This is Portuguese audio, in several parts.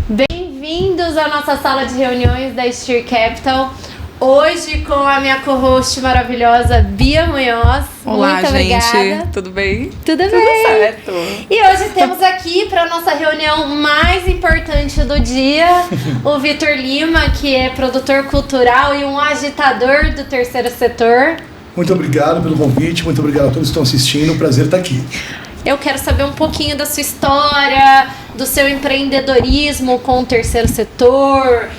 Bem-vindos à nossa sala de reuniões da Steer Capital. Hoje com a minha co-host maravilhosa, Bia Munhoz. Olá, muito gente. Obrigada. Tudo bem? Tudo bem. Tudo certo. E hoje temos aqui para nossa reunião mais importante do dia, o Vitor Lima, que é produtor cultural e um agitador do terceiro setor. Muito obrigado pelo convite, muito obrigado a todos que estão assistindo, prazer estar aqui. Eu quero saber um pouquinho da sua história, do seu empreendedorismo com o terceiro setor,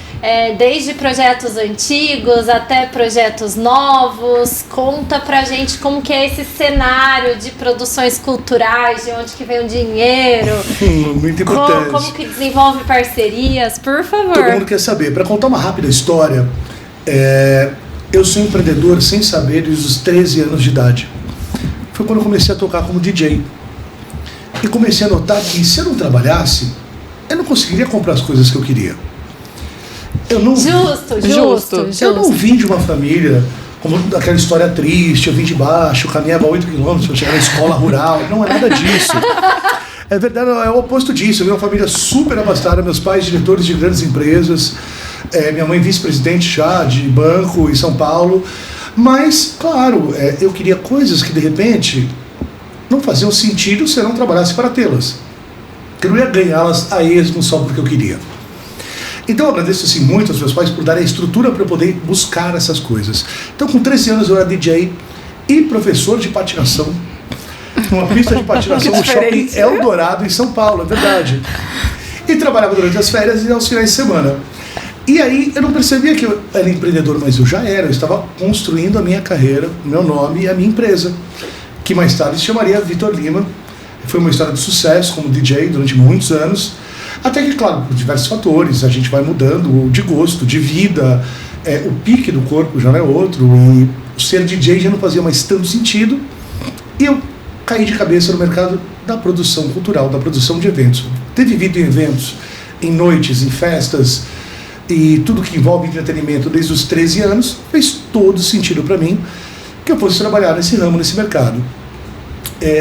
desde projetos antigos até projetos novos. Conta pra gente como que é esse cenário de produções culturais, de onde que vem o dinheiro. Muito importante. Como que desenvolve parcerias, por favor. Todo mundo quer saber. Para contar uma rápida história, eu sou empreendedor sem saber desde os 13 anos de idade. Foi quando eu comecei a tocar como DJ. E comecei a notar que se eu não trabalhasse, eu não conseguiria comprar as coisas que eu queria. Justo. Eu não vim de uma família como aquela história triste, eu vim de baixo, caminhava 8 quilômetros para chegar na escola rural. Não é nada disso. É verdade, é o oposto disso. Eu vim de uma família super abastada, meus pais diretores de grandes empresas, minha mãe vice-presidente já de banco em São Paulo. Mas, claro, eu queria coisas que de repente não faziam sentido se eu não trabalhasse para tê-las. Eu não ia ganhá-las a esmo só porque eu queria. Então eu agradeço assim, muito aos meus pais por darem a estrutura para eu poder buscar essas coisas. Então com 13 anos eu era DJ e professor de patinação. Uma pista de patinação no shopping Eldorado em São Paulo, é verdade. E trabalhava durante as férias e aos finais de semana. E aí eu não percebia que eu era empreendedor, mas eu já era. Eu estava construindo a minha carreira, o meu nome e a minha empresa, que mais tarde se chamaria Vitor Lima. Foi uma história de sucesso como DJ durante muitos anos. Até que, claro, por diversos fatores, a gente vai mudando de gosto, de vida, o pique do corpo já não é outro, e ser DJ já não fazia mais tanto sentido, e eu caí de cabeça no mercado da produção cultural, da produção de eventos. Ter vivido em eventos, em noites, em festas, e tudo que envolve entretenimento desde os 13 anos, fez todo sentido para mim que eu fosse trabalhar nesse ramo, nesse mercado.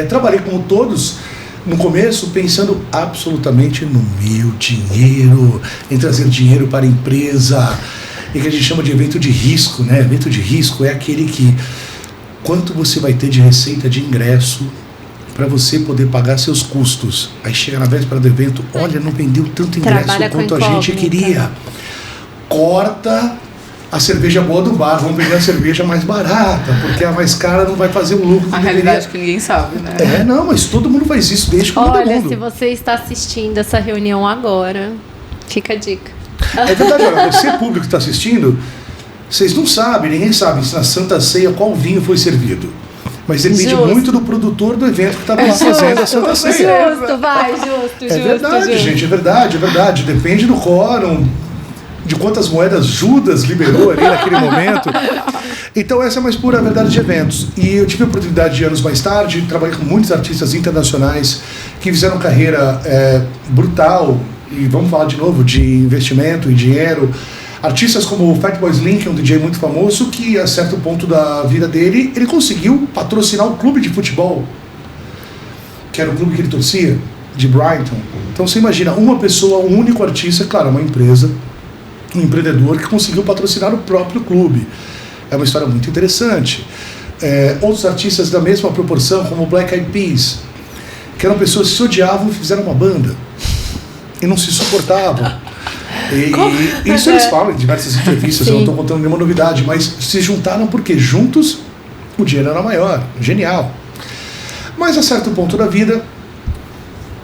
Trabalhei como todos, no começo, pensando absolutamente no meu dinheiro, em trazer dinheiro para a empresa, e que a gente chama de evento de risco, né? Evento de risco é aquele que, quanto você vai ter de receita de ingresso para você poder pagar seus custos. Aí chega na véspera do evento, olha, não vendeu tanto ingresso quanto a gente queria. Corta a cerveja boa do bar, vamos pegar a cerveja mais barata, porque a mais cara não vai fazer o lucro que a realidade que ninguém sabe, né? Não, mas todo mundo faz isso desde que todo mundo. Olha, se você está assistindo essa reunião agora, fica a dica. É verdade, olha, você público que está assistindo, vocês não sabem, ninguém sabe se na Santa Ceia qual vinho foi servido. Mas depende muito do produtor do evento que estava lá fazendo a Santa Ceia. Justo. É verdade, gente, é verdade. Depende do quórum, de quantas moedas Judas liberou ali naquele momento. Então essa é a mais pura verdade de eventos. E eu tive a oportunidade de anos mais tarde, trabalhei com muitos artistas internacionais que fizeram carreira brutal, e vamos falar de novo de investimento e dinheiro. Artistas como o Fatboy Slim, que é um DJ muito famoso, que a certo ponto da vida dele, ele conseguiu patrocinar o clube de futebol, que era o clube que ele torcia, de Brighton. Então você imagina, uma pessoa, um único artista, claro, uma empresa, um empreendedor que conseguiu patrocinar o próprio clube. É uma história muito interessante. Outros artistas da mesma proporção, como o Black Eyed Peas, que eram pessoas que se odiavam e fizeram uma banda e não se suportavam. E isso eles falam em diversas entrevistas. Sim. Eu não estou contando nenhuma novidade, mas se juntaram porque juntos o dinheiro era maior. Genial. Mas a certo ponto da vida,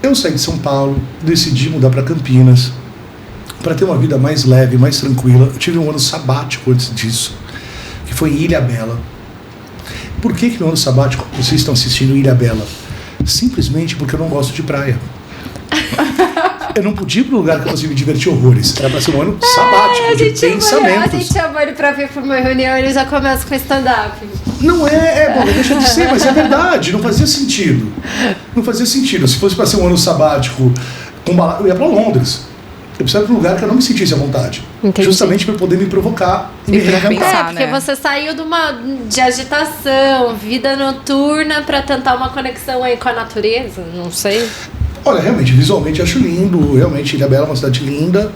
eu saí de São Paulo, decidi mudar para Campinas para ter uma vida mais leve, mais tranquila. Eu tive um ano sabático antes disso, que foi em Ilhabela. Por que no ano sabático vocês estão assistindo Ilhabela? Simplesmente porque eu não gosto de praia. Eu não podia ir para um lugar que eu fosse me divertir horrores. Era para ser um ano sabático, de pensamentos. A gente chamou ele para vir para uma reunião e ele já começa com stand-up. Não bom, deixa de ser, mas é verdade, não fazia sentido. Não fazia sentido. Se fosse para ser um ano sabático, eu ia para Londres. Eu precisava de um lugar que eu não me sentisse à vontade. Entendi. Justamente para poder me provocar e me reinventar. Porque você saiu de agitação, vida noturna, para tentar uma conexão aí com a natureza, não sei. Olha, realmente, visualmente acho lindo, realmente Ilhabela é uma cidade linda,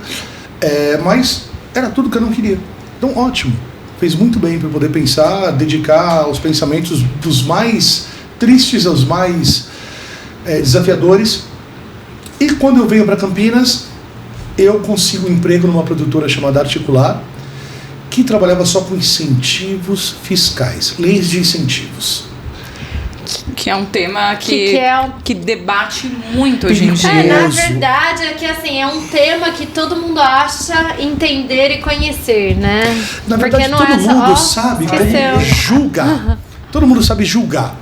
mas era tudo que eu não queria. Então, ótimo. Fez muito bem para poder pensar, dedicar os pensamentos dos mais tristes aos mais desafiadores. E quando eu venho para Campinas, eu consigo um emprego numa produtora chamada Articular, que trabalhava só com incentivos fiscais, leis de incentivos. Que é um tema que debate muito hoje em Perigoso. dia. Na verdade, é que assim, é um tema que todo mundo acha entender e conhecer, né? Na verdade, Porque não todo é só, mundo sabe como julgar. Todo mundo sabe julgar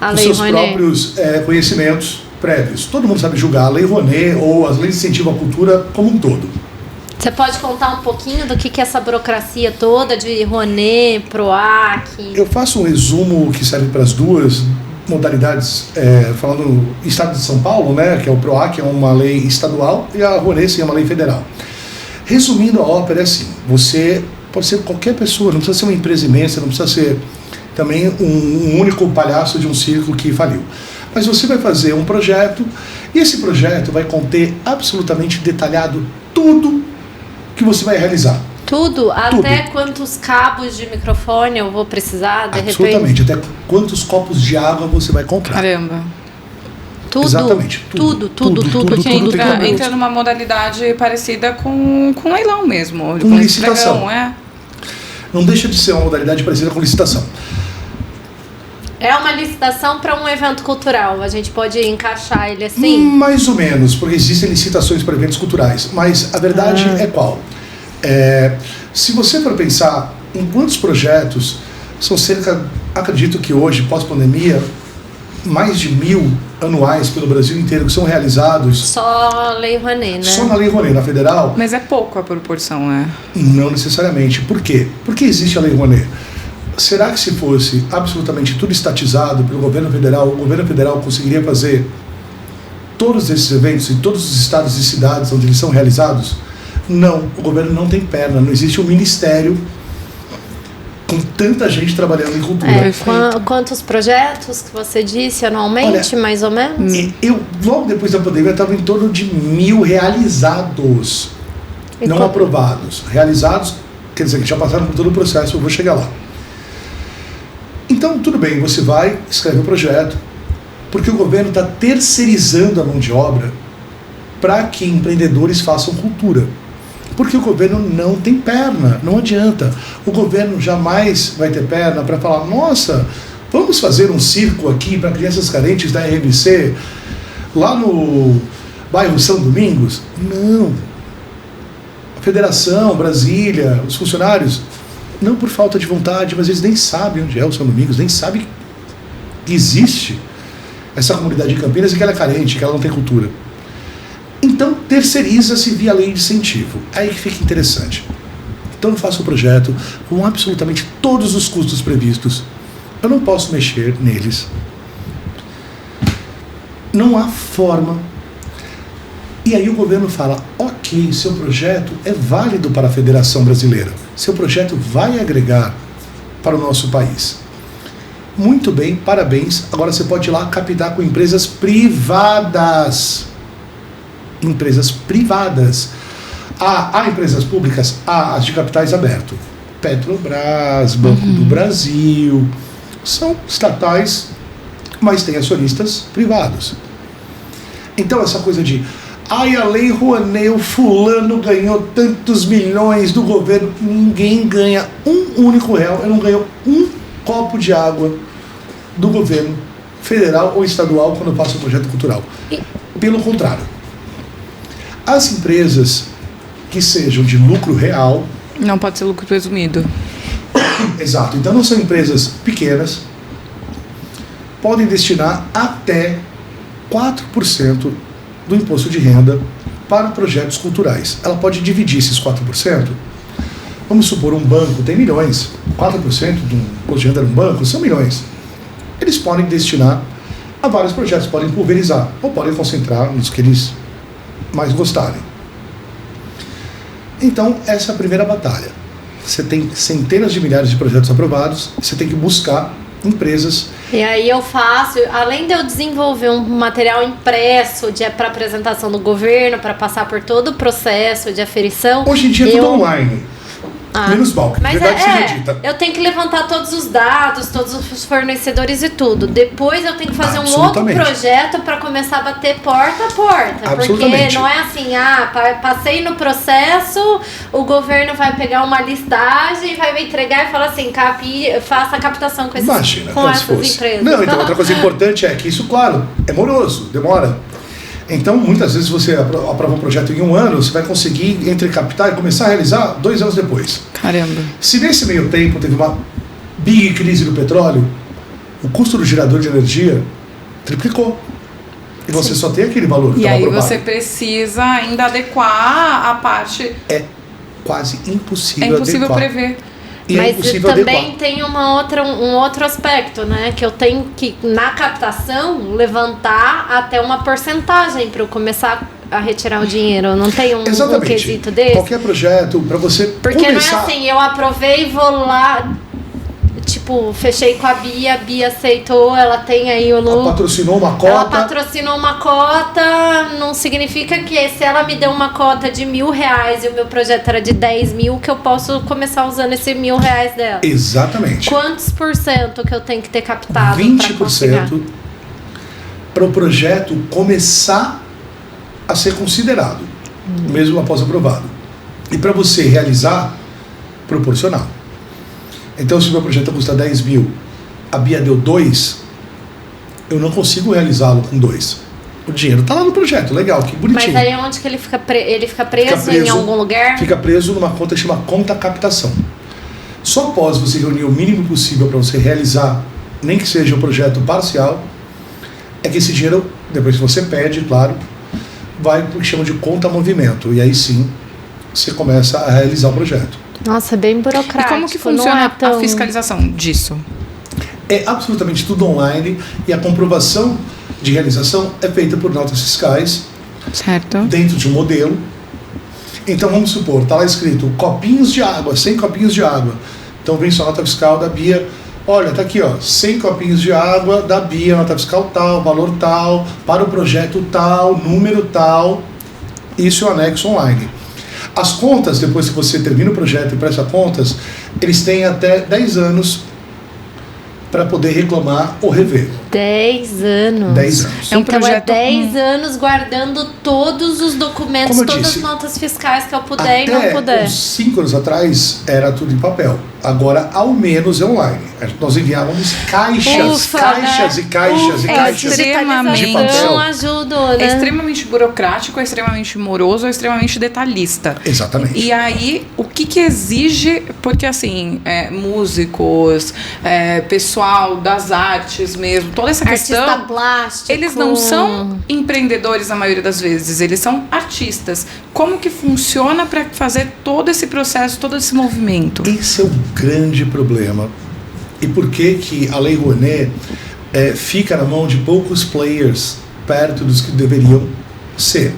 a os Lei seus Rouanet. próprios conhecimentos prévios. Todo mundo sabe julgar a Lei Rouanet ou as leis de incentivo à cultura como um todo. Você pode contar um pouquinho do que é essa burocracia toda de Rouanet, PROAC? Eu faço um resumo que serve para as duas modalidades, falando no Estado de São Paulo, né, que é o PROAC, é uma lei estadual, e a Rouanet sim, é uma lei federal. Resumindo a ópera, é assim, você pode ser qualquer pessoa, não precisa ser uma empresa imensa, não precisa ser também um único palhaço de um circo que faliu. Mas você vai fazer um projeto, e esse projeto vai conter absolutamente detalhado tudo que você vai realizar. Tudo? Até quantos cabos de microfone eu vou precisar, de Absolutamente, repente? até quantos copos de água você vai comprar. Caramba. Tudo? Tudo. Tudo. Que Tudo tem que entra numa modalidade parecida com leilão mesmo. Com licitação. Leilão, Não deixa de ser uma modalidade parecida com licitação. É uma licitação para um evento cultural. A gente pode encaixar ele assim? Mais ou menos, porque existem licitações para eventos culturais. Mas a verdade é qual? Se você for pensar em quantos projetos, são cerca, acredito que hoje, pós-pandemia, mais de 1.000 anuais pelo Brasil inteiro que são realizados. Só a Lei Rouanet, né? Só na Lei Rouanet, na federal. Mas é pouco a proporção, né? Não necessariamente. Por quê? Por que existe a Lei Rouanet? Será que se fosse absolutamente tudo estatizado pelo governo federal, o governo federal conseguiria fazer todos esses eventos em todos os estados e cidades onde eles são realizados? Não, o governo não tem perna, não existe um ministério com tanta gente trabalhando em cultura. Quantos projetos que você disse anualmente, mais ou menos? Eu, logo depois da pandemia, estava em torno de 1.000 realizados, não aprovados. Realizados, quer dizer, que já passaram por todo o processo, eu vou chegar lá. Então, tudo bem, você vai, escreve o projeto, porque o governo está terceirizando a mão de obra para que empreendedores façam cultura. Porque o governo não tem perna, não adianta. O governo jamais vai ter perna para falar, nossa, vamos fazer um circo aqui para crianças carentes da RMC, lá no bairro São Domingos. Não. A Federação, Brasília, os funcionários, não por falta de vontade, mas eles nem sabem onde é o São Domingos, nem sabem que existe essa comunidade de Campinas e que ela é carente, que ela não tem cultura. Então, terceiriza-se via lei de incentivo. Aí que fica interessante. Então, eu faço o projeto com absolutamente todos os custos previstos. Eu não posso mexer neles. Não há forma. E aí o governo fala, ok, seu projeto é válido para a Federação Brasileira. Seu projeto vai agregar para o nosso país. Muito bem, parabéns. Agora você pode ir lá captar com empresas privadas. Empresas privadas. Há empresas públicas, há as de capitais aberto. Petrobras, Banco do Brasil, são estatais, mas tem acionistas privados. Então essa coisa de a Lei Rouanet, o fulano ganhou tantos milhões do governo, ninguém ganha um único real, eu não ganho um copo de água do governo federal ou estadual quando eu faço um projeto cultural. Pelo contrário, as empresas que sejam de lucro real... Não pode ser lucro presumido. Exato. Então não são empresas pequenas, podem destinar até 4% do imposto de renda para projetos culturais. Ela pode dividir esses 4%. Vamos supor, um banco tem milhões. 4% do imposto de renda de um banco são milhões. Eles podem destinar a vários projetos, podem pulverizar ou podem concentrar nos que eles mais gostarem. Então, essa é a primeira batalha. Você tem centenas de milhares de projetos aprovados, você tem que buscar empresas E aí eu faço, além de eu desenvolver um material impresso para apresentação do governo, para passar por todo o processo de aferição... Hoje em dia é tudo online. Menos mal, que mas verdade seja dita. Eu tenho que levantar todos os dados, todos os fornecedores e tudo. Depois eu tenho que fazer um outro projeto para começar a bater porta a porta. Porque não é assim, passei no processo, o governo vai pegar uma listagem, vai me entregar e falar assim, faça a captação com, essas empresas. Não, então outra coisa importante é que isso, claro, é moroso, demora. Então, muitas vezes você aprova um projeto em 1 ano, você vai conseguir captar e começar a realizar 2 anos depois. Caramba. Se nesse meio tempo teve uma big crise do petróleo, o custo do gerador de energia triplicou. E você só tem aquele valor que estava aprovado. E aí você precisa ainda adequar a parte... É quase impossível adequar. É impossível prever. Mas também tem um outro aspecto, né? Que eu tenho que, na captação, levantar até uma porcentagem para eu começar a retirar o dinheiro. Não tem um quesito desse? Qualquer projeto, para você Porque começar... não é assim, eu aprovei e vou lá... Tipo, fechei com a Bia aceitou, ela tem aí o lucro. Ela patrocinou uma cota. Não significa que se ela me deu uma cota de R$1.000 e o meu projeto era de 10 mil, que eu posso começar usando esse R$1.000 dela. Exatamente. Quantos % que eu tenho que ter captado? 20% para o projeto começar a ser considerado, mesmo após aprovado. E para você realizar, proporcional. Então, se o meu projeto custa 10 mil, a Bia deu 2, eu não consigo realizá-lo com 2. O dinheiro está lá no projeto, legal, que bonitinho. Mas aí onde que ele fica preso em algum lugar? Fica preso numa conta que chama conta captação. Só após você reunir o mínimo possível para você realizar, nem que seja um projeto parcial, é que esse dinheiro, depois que você pede, claro, vai para o que chama de conta movimento. E aí sim, você começa a realizar o projeto. Nossa, é bem burocrático. E como que funciona a fiscalização disso? É absolutamente tudo online e a comprovação de realização é feita por notas fiscais. Certo. Dentro de um modelo. Então vamos supor, está lá escrito copinhos de água, 100 copinhos de água. Então vem sua nota fiscal da Bia. Olha, tá aqui, 100 copinhos de água da Bia, nota fiscal tal, valor tal, para o projeto tal, número tal. Isso é o anexo online. As contas, depois que você termina o projeto e presta contas, eles têm até 10 anos para poder reclamar ou rever. 10 anos. 10 anos. É um projeto... 10 anos guardando todos os documentos, todas as notas fiscais que eu puder e não puder. Até uns 5 anos atrás era tudo em papel. Agora, ao menos, é online. Nós enviávamos caixas e caixas extremamente de papel. Ajuda, né? É extremamente burocrático, é extremamente moroso, é extremamente detalhista. Exatamente. E aí, o que exige... Porque, assim, músicos, pessoal das artes mesmo, toda essa questão... Artista plástico. Eles não são empreendedores na maioria das vezes, eles são artistas. Como que funciona para fazer todo esse processo, todo esse movimento? Esse é o grande problema. E por que a Lei Rouanet fica na mão de poucos players perto dos que deveriam ser?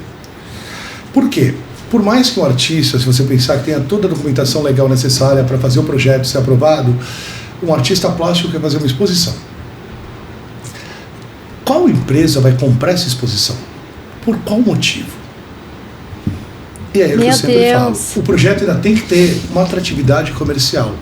Por quê? Por mais que um artista, se você pensar que tenha toda a documentação legal necessária para fazer o projeto ser aprovado, um artista plástico quer fazer uma exposição. Qual empresa vai comprar essa exposição? Por qual motivo? E aí é o que eu sempre falo. O projeto ainda tem que ter uma atratividade comercial.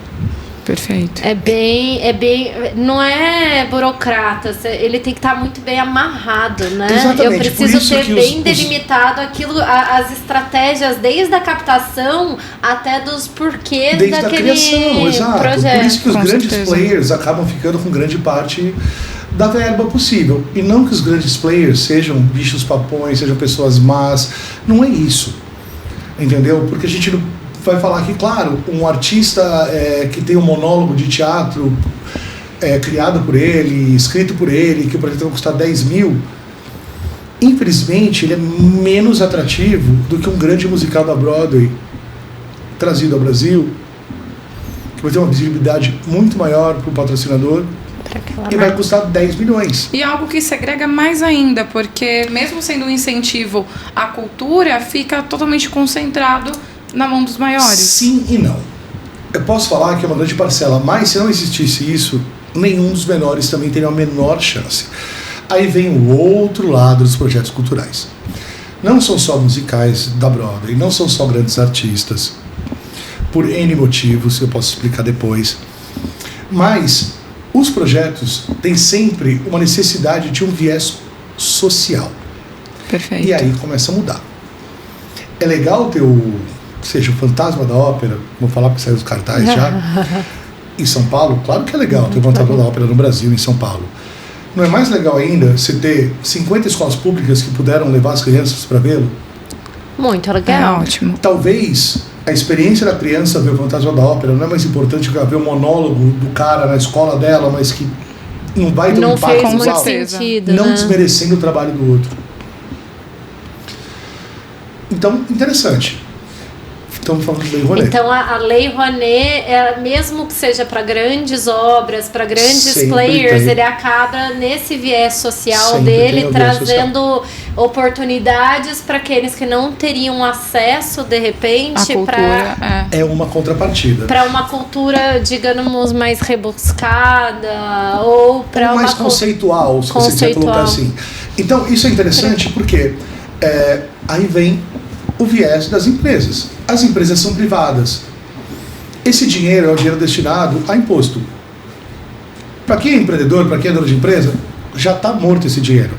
Perfeito. É bem, não é burocrata, ele tem que estar muito bem amarrado, né? Exatamente. Eu preciso ter bem delimitado aquilo, as estratégias desde a captação até dos porquês desde daquele a criação, exato. Projeto. Por isso que os grandes players acabam ficando com grande parte da verba possível. E não que os grandes players sejam bichos papões, sejam pessoas más, não é isso. Entendeu? Porque a gente não vai falar que, claro, um artista que tem um monólogo de teatro criado por ele, escrito por ele, que o projeto vai custar 10 mil, infelizmente ele é menos atrativo do que um grande musical da Broadway trazido ao Brasil, que vai ter uma visibilidade muito maior para o patrocinador e vai custar 10 milhões. E algo que segrega mais ainda, porque mesmo sendo um incentivo à cultura, fica totalmente concentrado na mão dos maiores. Sim e não. Eu posso falar que é uma grande parcela, mas se não existisse isso, nenhum dos menores também teria a menor chance. Aí vem o outro lado dos projetos culturais. Não são só musicais da Broadway, não são só grandes artistas, por N motivos, eu posso explicar depois. Mas os projetos têm sempre uma necessidade de um viés social. Perfeito. E aí começa a mudar. É legal ter o Fantasma da Ópera, vou falar porque saiu dos cartazes já, em São Paulo. Claro que é legal ter o Fantasma da Ópera no Brasil, em São Paulo. Não é mais legal ainda você ter 50 escolas públicas que puderam levar as crianças para vê-lo? Muito legal. É ótimo. Talvez a experiência da criança ver o Fantasma da Ópera não é mais importante que ela ver o monólogo do cara na escola dela, mas que não vai ter um Não impacto fez muito igual, sentido, não né? desmerecendo o trabalho do outro. Então, interessante. Estamos falando de Lei Rouanet. Então a Lei Rouanet, mesmo que seja para grandes obras, para grandes Sempre players, tem. ele acaba nesse viés social Sempre tem dele, o viés trazendo oportunidades para aqueles que não teriam acesso, de A repente, cultura, É uma contrapartida. para uma cultura, digamos, mais rebuscada ou para Ou uma mais conceitual, se você quiser colocar assim. Então, isso é interessante porque aí vem o viés das empresas. As empresas são privadas. Esse dinheiro é o dinheiro destinado a imposto. Para quem é empreendedor, para quem é dono de empresa, já está morto esse dinheiro.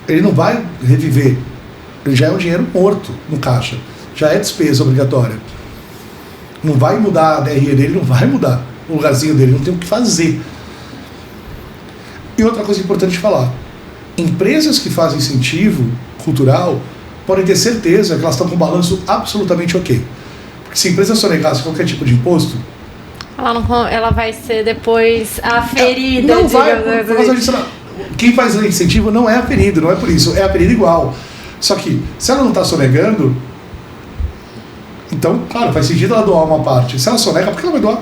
Ele não vai reviver. Ele já é um dinheiro morto no caixa. Já é despesa obrigatória. Não vai mudar a DRE dele, não vai mudar o lugarzinho dele, não tem o que fazer. E outra coisa importante de falar. Empresas que fazem incentivo cultural podem ter certeza que elas estão com um balanço absolutamente ok. Porque se a empresa sonegasse qualquer tipo de imposto, ela vai ser depois aferida. não vai, digamos por causa assim. disso, quem faz incentivo não é aferido, não é por isso, é aferido igual. Só que, se ela não está sonegando, então, claro, faz sentido ela doar uma parte. Se ela sonega, por que ela vai doar?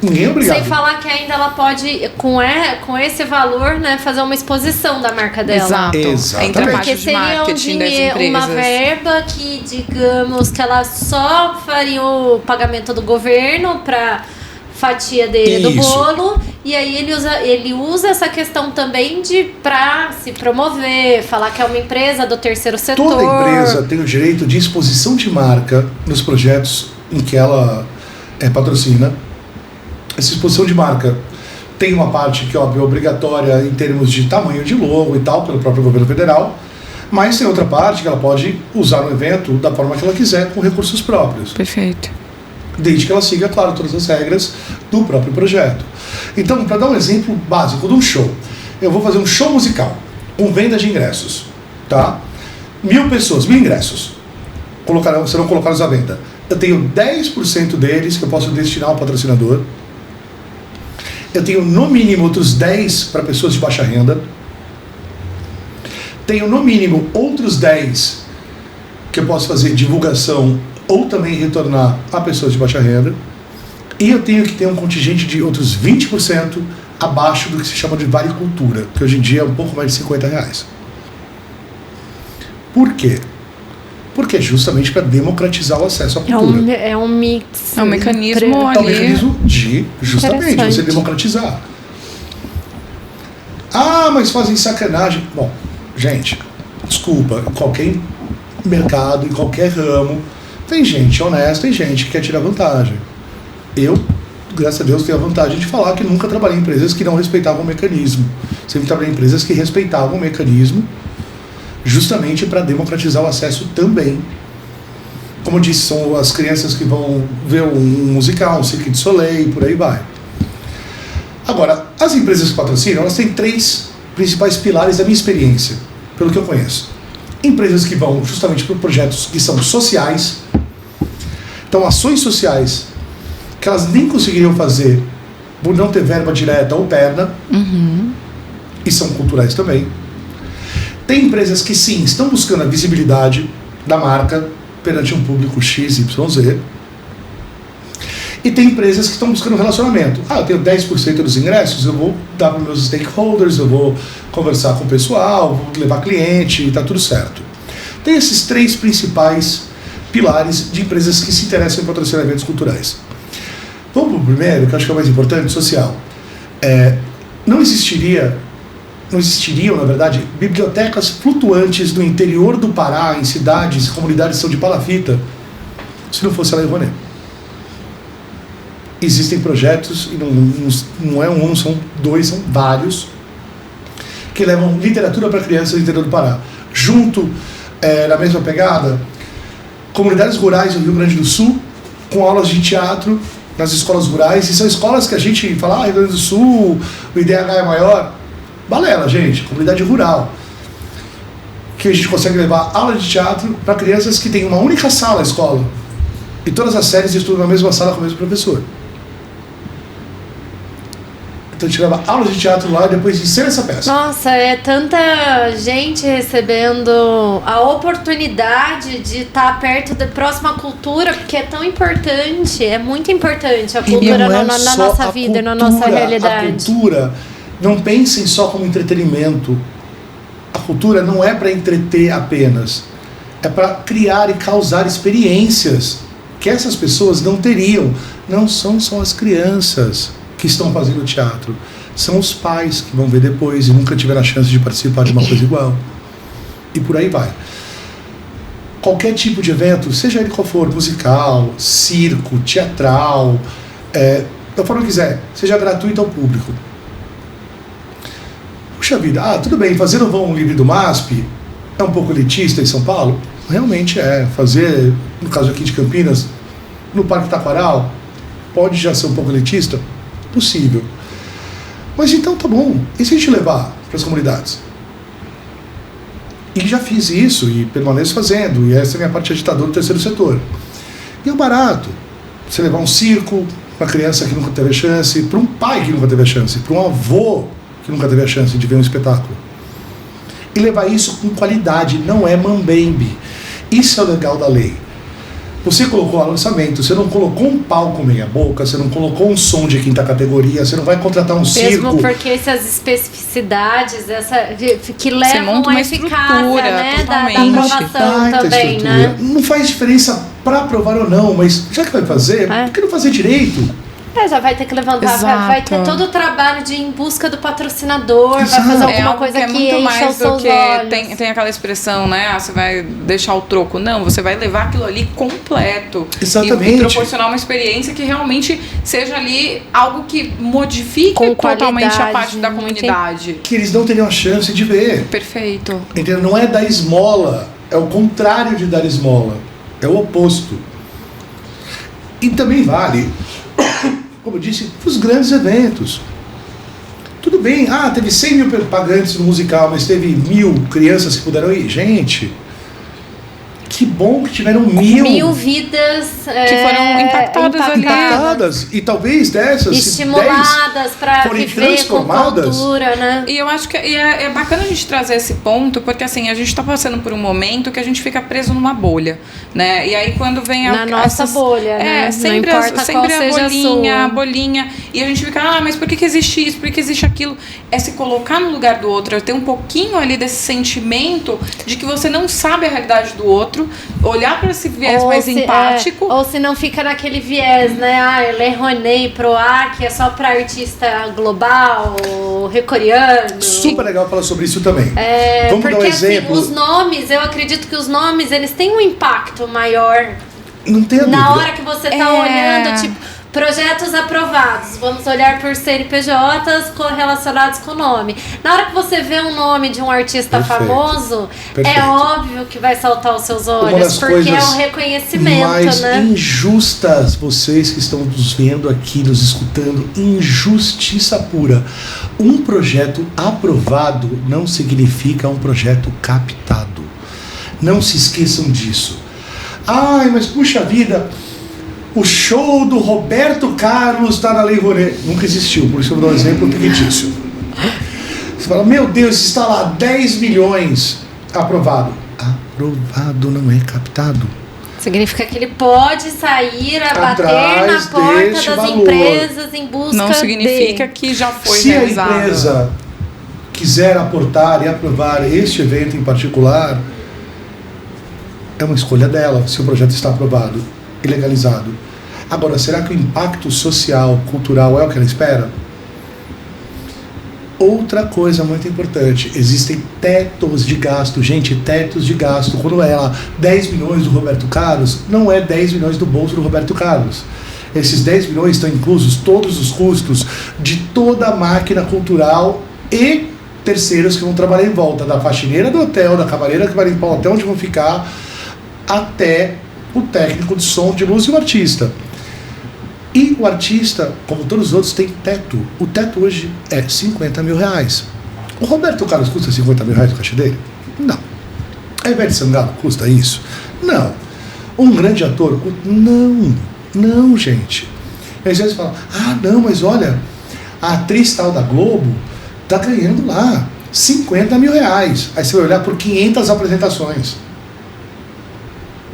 Ninguém é obrigado. Sem falar que ainda ela pode, com esse valor, né, fazer uma exposição da marca dela. Exato. Exatamente. Entra a Porque parte de seria marketing das empresas. uma verba que, digamos, que ela só faria o pagamento do governo para fatia dele do Isso. bolo, e aí ele usa essa questão também para se promover, falar que é uma empresa do terceiro setor. Toda empresa tem o direito de exposição de marca nos projetos em que ela patrocina. Essa exposição de marca tem uma parte que, óbvio, é obrigatória em termos de tamanho de logo e tal, pelo próprio governo federal, mas tem outra parte que ela pode usar no evento da forma que ela quiser, com recursos próprios. Perfeito. Desde que ela siga, claro, todas as regras do próprio projeto. Então, para dar um exemplo básico de um show, eu vou fazer um show musical, com venda de ingressos, tá? 1.000 pessoas, 1.000 ingressos serão colocados à venda. Eu tenho 10% deles que eu posso destinar ao patrocinador. Eu tenho no mínimo outros 10 para pessoas de baixa renda. Tenho no mínimo outros 10 que eu posso fazer divulgação ou também retornar a pessoas de baixa renda. E eu tenho que ter um contingente de outros 20% abaixo do que se chama de vale cultura, que hoje em dia é um pouco mais de R$50. Por quê? Porque é justamente para democratizar o acesso à cultura. É um mix. É um mecanismo É um ali. mecanismo de, justamente, você Interessante. democratizar. Ah, mas fazem sacanagem. Bom, gente, desculpa, em qualquer mercado, em qualquer ramo, tem gente honesta e gente que quer tirar vantagem. Eu, graças a Deus, tenho a vantagem de falar que nunca trabalhei em empresas que não respeitavam o mecanismo. Sempre trabalhei em empresas que respeitavam o mecanismo, justamente para democratizar o acesso também. Como eu disse, são as crianças que vão ver um musical, um Cirque du Soleil, por aí vai. Agora, as empresas que patrocinam, elas têm 3 principais pilares da minha experiência, pelo que eu conheço. Empresas que vão justamente para projetos que são sociais, então ações sociais que elas nem conseguiriam fazer por não ter verba direta ou perna, e são culturais também. Tem empresas que sim, estão buscando a visibilidade da marca perante um público XYZ. E tem empresas que estão buscando relacionamento. Ah, eu tenho 10% dos ingressos, eu vou dar para os meus stakeholders, eu vou conversar com o pessoal, vou levar cliente, e tá tudo certo. Tem esses 3 principais pilares de empresas que se interessam em patrocinar eventos culturais. Vamos para o primeiro, que eu acho que é o mais importante, social. Não existiriam, na verdade, bibliotecas flutuantes no interior do Pará, em cidades, comunidades que são de palafita, se não fosse a Lei Rouanet. Existem projetos, e não é um, não são dois, são vários, que levam literatura para crianças no interior do Pará. Junto, na mesma pegada, comunidades rurais do Rio Grande do Sul, com aulas de teatro nas escolas rurais, e são escolas que a gente fala, Rio Grande do Sul, o IDH é maior. Balela, gente, comunidade rural. Que a gente consegue levar aula de teatro para crianças que têm uma única sala na escola. E todas as séries estudam na mesma sala com o mesmo professor. Então a gente leva aulas de teatro lá e depois ensina essa peça. Nossa, é tanta gente recebendo a oportunidade de estar perto da próxima cultura, porque é tão importante, é muito importante a cultura na nossa vida e na nossa realidade. A cultura, não pensem só como entretenimento. A cultura não é para entreter apenas, é para criar e causar experiências que essas pessoas não teriam. Não são só as crianças que estão fazendo teatro, são os pais que vão ver depois e nunca tiveram a chance de participar de uma coisa igual. E por aí vai. Qualquer tipo de evento, seja ele qual for, musical, circo, teatral, da forma que quiser, seja gratuito ao público. Puxa vida, tudo bem, fazer o vão livre do MASP é um pouco elitista em São Paulo? Realmente é. Fazer, no caso aqui de Campinas, no Parque Taquaral, pode já ser um pouco elitista? Possível. Mas então tá bom, e se a gente levar para as comunidades? E já fiz isso e permaneço fazendo, e essa é a minha parte agitadora do terceiro setor. E é barato. Você levar um circo para uma criança que nunca teve a chance, para um pai que nunca teve a chance, para um avô que nunca teve a chance de ver um espetáculo. E levar isso com qualidade, não é mambembe. Isso é o legal da lei. Você colocou o lançamento, você não colocou um palco meia boca, você não colocou um som de quinta categoria, você não vai contratar um circo. Mesmo porque essas especificidades que levam à eficácia, né, da aprovação também, né? Não faz diferença para aprovar ou não, mas já que vai fazer, por que não fazer direito? Já vai ter que levantar, vai ter todo o trabalho de ir em busca do patrocinador, Exato. Vai fazer alguma coisa que muito enche mais os seus do que olhos. tem aquela expressão, né? Você vai deixar o troco. Não, você vai levar aquilo ali completo. Exatamente. E proporcionar uma experiência que realmente seja ali algo que modifique totalmente a parte da comunidade. Que eles não teriam a chance de ver. Perfeito. Entendeu? Não é dar esmola, é o contrário de dar esmola. É o oposto. E também vale, como eu disse, os grandes eventos. Tudo bem, teve 100 mil pagantes no musical, mas teve 1000 crianças que puderam ir. Gente, que bom que tiveram 1000 vidas que foram impactadas. E talvez dessas estimuladas para viver com cultura, né? E eu acho que é bacana a gente trazer esse ponto, porque assim, a gente está passando por um momento que a gente fica preso numa bolha, né? E aí quando vem na nossa bolha, né? Sempre a bolinha, e a gente fica, mas por que existe isso? Por que existe aquilo? É se colocar no lugar do outro, é ter um pouquinho ali desse sentimento de que você não sabe a realidade do outro, olhar para esse viés mais empático. Ou se não fica naquele viés, né? Lei Rouanet, PROAC, que é só para artista global, recoreano. Super legal falar sobre isso também. Vamos dar um exemplo. Assim, os nomes, eu acredito que os nomes, eles têm um impacto maior. Não tem a dúvida. Na hora que você tá olhando, tipo, projetos aprovados, vamos olhar por CNPJs relacionados com o nome. Na hora que você vê um nome de um artista famoso, é óbvio que vai saltar os seus olhos, porque é um reconhecimento, mais né? Injustas, vocês que estão nos vendo aqui, nos escutando, injustiça pura. Um projeto aprovado não significa um projeto captado. Não se esqueçam disso. Mas puxa vida, o show do Roberto Carlos está na Lei Rouanet. Nunca existiu, por isso eu vou dar um exemplo fictício. Você fala, meu Deus, está lá 10 milhões aprovado. Aprovado não é captado. Significa que ele pode sair a bater na porta das empresas em busca não significa que já foi realizado. Se a empresa quiser aportar e aprovar este evento em particular, é uma escolha dela, se o projeto está aprovado e legalizado. Agora, será que o impacto social, cultural é o que ela espera? Outra coisa muito importante, existem tetos de gasto. Gente, tetos de gasto. Quando é lá 10 milhões do Roberto Carlos, não é 10 milhões do bolso do Roberto Carlos. Esses 10 milhões estão inclusos todos os custos de toda a máquina cultural e terceiros que vão trabalhar em volta, da faxineira do hotel, da camareira que vai limpar o hotel onde vão ficar, até o técnico de som, de luz e o artista. E o artista, como todos os outros, tem teto. O teto hoje é 50 mil reais. O Roberto Carlos custa 50 mil reais o cachê dele? Não. A Ivete Sangalo custa isso? Não. Um grande ator? Não. Não, gente. E às vezes falam, não, mas olha, a atriz tal da Globo tá ganhando lá 50 mil reais. Aí você vai olhar por 500 apresentações.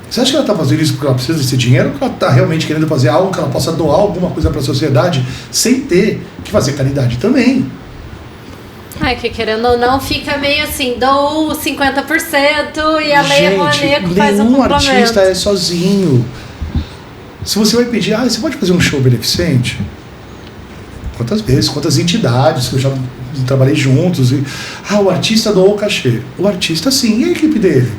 Você acha que ela está fazendo isso porque ela precisa desse dinheiro, ou que ela está realmente querendo fazer algo que ela possa doar alguma coisa para a sociedade sem ter que fazer caridade também? Que querendo ou não, fica meio assim, dou 50% e a Lei Rouanet faz um complemento. Nenhum artista é sozinho. Se você vai pedir, você pode fazer um show beneficente? Quantas vezes, quantas entidades que eu já trabalhei juntos. O artista doou o cachê. O artista sim, e a equipe dele?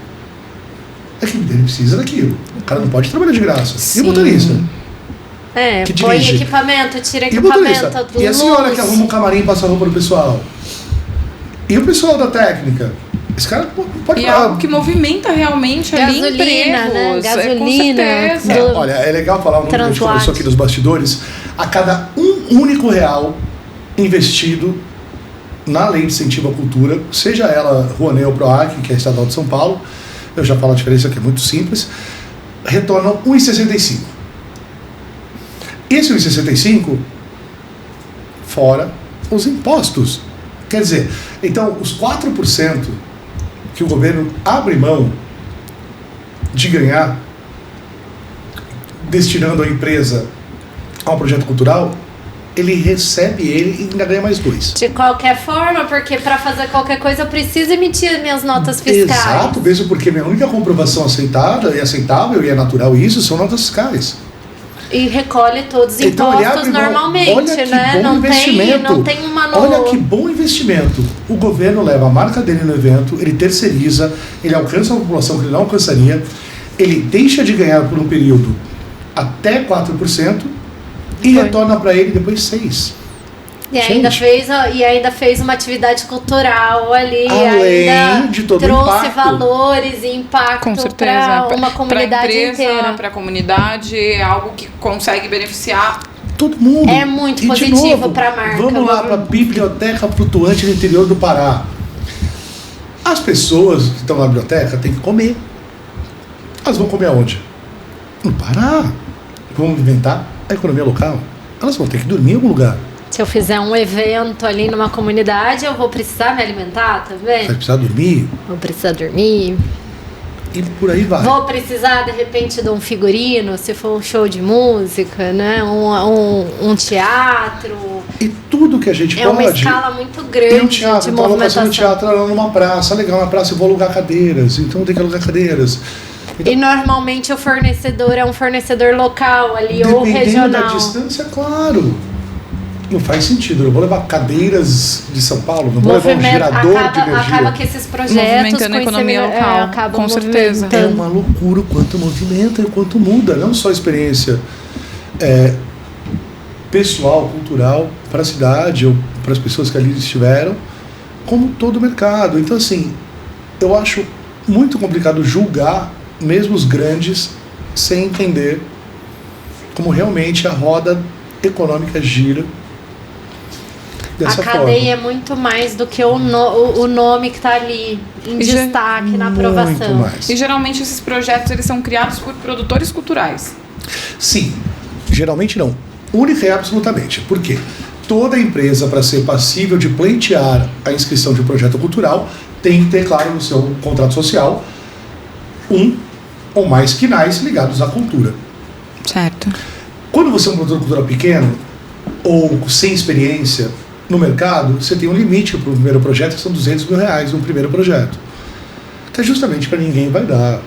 A equipe dele precisa daquilo. O cara não pode trabalhar de graça. Sim. E o motorista? Que põe dirige? Equipamento, tira E equipamento. E a senhora que arruma um camarim e passa roupa pro pessoal? E o pessoal da técnica? Esse cara pode falar. Algo que movimenta realmente ali empregos. Né? Gasolina. Com certeza. Olha, é legal falar um número que a gente conversou aqui nos bastidores. A cada um único real investido na Lei de Incentivo à Cultura, seja ela Rouanet ou PROAC, que é estadual de São Paulo, eu já falo a diferença que é muito simples, retornam 1,65. Esse 1,65 fora os impostos. Quer dizer, então os 4% que o governo abre mão de ganhar destinando a empresa a um projeto cultural, ele recebe ele e ainda ganha mais 2. De qualquer forma, porque para fazer qualquer coisa eu preciso emitir minhas notas fiscais. Exato, mesmo porque minha única comprovação aceitada e aceitável e é natural isso são notas fiscais. E recolhe todos os impostos normalmente, olha que né? Bom investimento. Não tem uma Olha que bom investimento. O governo leva a marca dele no evento, ele terceiriza, ele alcança a população que ele não alcançaria, ele deixa de ganhar por um período até 4% e retorna para ele depois 6%. E ainda fez uma atividade cultural ali, além ainda de todo trouxe impacto. Valores e impacto para uma comunidade inteira. Para a comunidade, é algo que consegue beneficiar todo mundo. É muito positivo para a marca. Vamos lá para a Biblioteca Flutuante no interior do Pará. As pessoas que estão na biblioteca têm que comer. Elas vão comer aonde? No Pará. Vamos inventar a economia local. Elas vão ter que dormir em algum lugar. Se eu fizer um evento ali numa comunidade, eu vou precisar me alimentar também? Vai precisar dormir? Vou precisar dormir. E por aí vai. Vou precisar, de repente, de um figurino, se for um show de música, né? Um teatro. E tudo que a gente pode... É uma escala muito grande de movimentação. Tem um teatro, no teatro numa praça, legal, na praça eu vou alugar cadeiras, então tem que alugar cadeiras. Então, e normalmente o fornecedor é um fornecedor local ali, ou regional. Dependendo da distância, claro. Não faz sentido, eu vou levar cadeiras de São Paulo, não vou levar um gerador de energia. Acaba que esses projetos movimentando a economia local, com certeza. É uma loucura o quanto movimenta e o quanto muda, não só a experiência pessoal, cultural, para a cidade ou para as pessoas que ali estiveram, como todo o mercado. Então, assim, eu acho muito complicado julgar mesmo os grandes sem entender como realmente a roda econômica gira. A cadeia é muito mais do que o nome que está ali em destaque na aprovação. E geralmente esses projetos eles são criados por produtores culturais. Sim, geralmente não. Única e absolutamente. Por quê? Toda empresa, para ser passível de pleitear a inscrição de um projeto cultural, tem que ter, claro, no seu contrato social, um ou mais quinais ligados à cultura. Certo. Quando você é um produtor cultural pequeno ou sem experiência no mercado, você tem um limite para o primeiro projeto, que são R$200 mil no primeiro projeto. Que é justamente para ninguém vai dar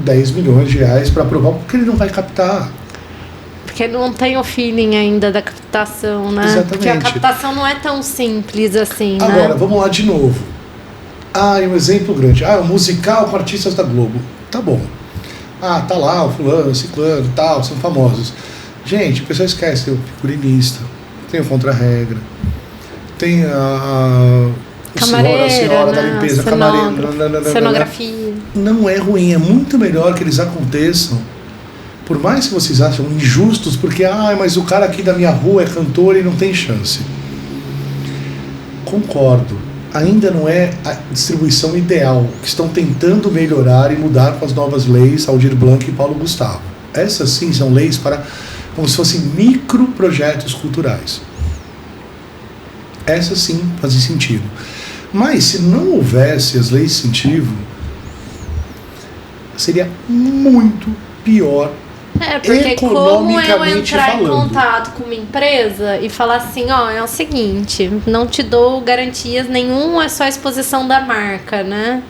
R$10 milhões para aprovar, porque ele não vai captar. Porque não tem o feeling ainda da captação, né? Exatamente. Porque a captação não é tão simples assim, né? Agora, vamos lá de novo. Um exemplo grande. O musical com artistas da Globo. Tá bom. Tá lá o fulano, o ciclano, tal, são famosos. Gente, o pessoal esquece, tem o figurinista, tem o contra-regra, tem a senhora da limpeza, camareira, cenografia. Não é ruim, é muito melhor que eles aconteçam. Por mais que vocês acham injustos, porque mas o cara aqui da minha rua é cantor e não tem chance. Concordo. Ainda não é a distribuição ideal, que estão tentando melhorar e mudar com as novas leis Aldir Blanc e Paulo Gustavo. Essas sim são leis para, como se fossem microprojetos culturais. Essas sim fazem sentido. Mas se não houvesse as leis de incentivo, seria muito pior. Porque como eu entrar falando. em contato com uma empresa e falar assim, é o seguinte, não te dou garantias nenhum, é só exposição da marca, né?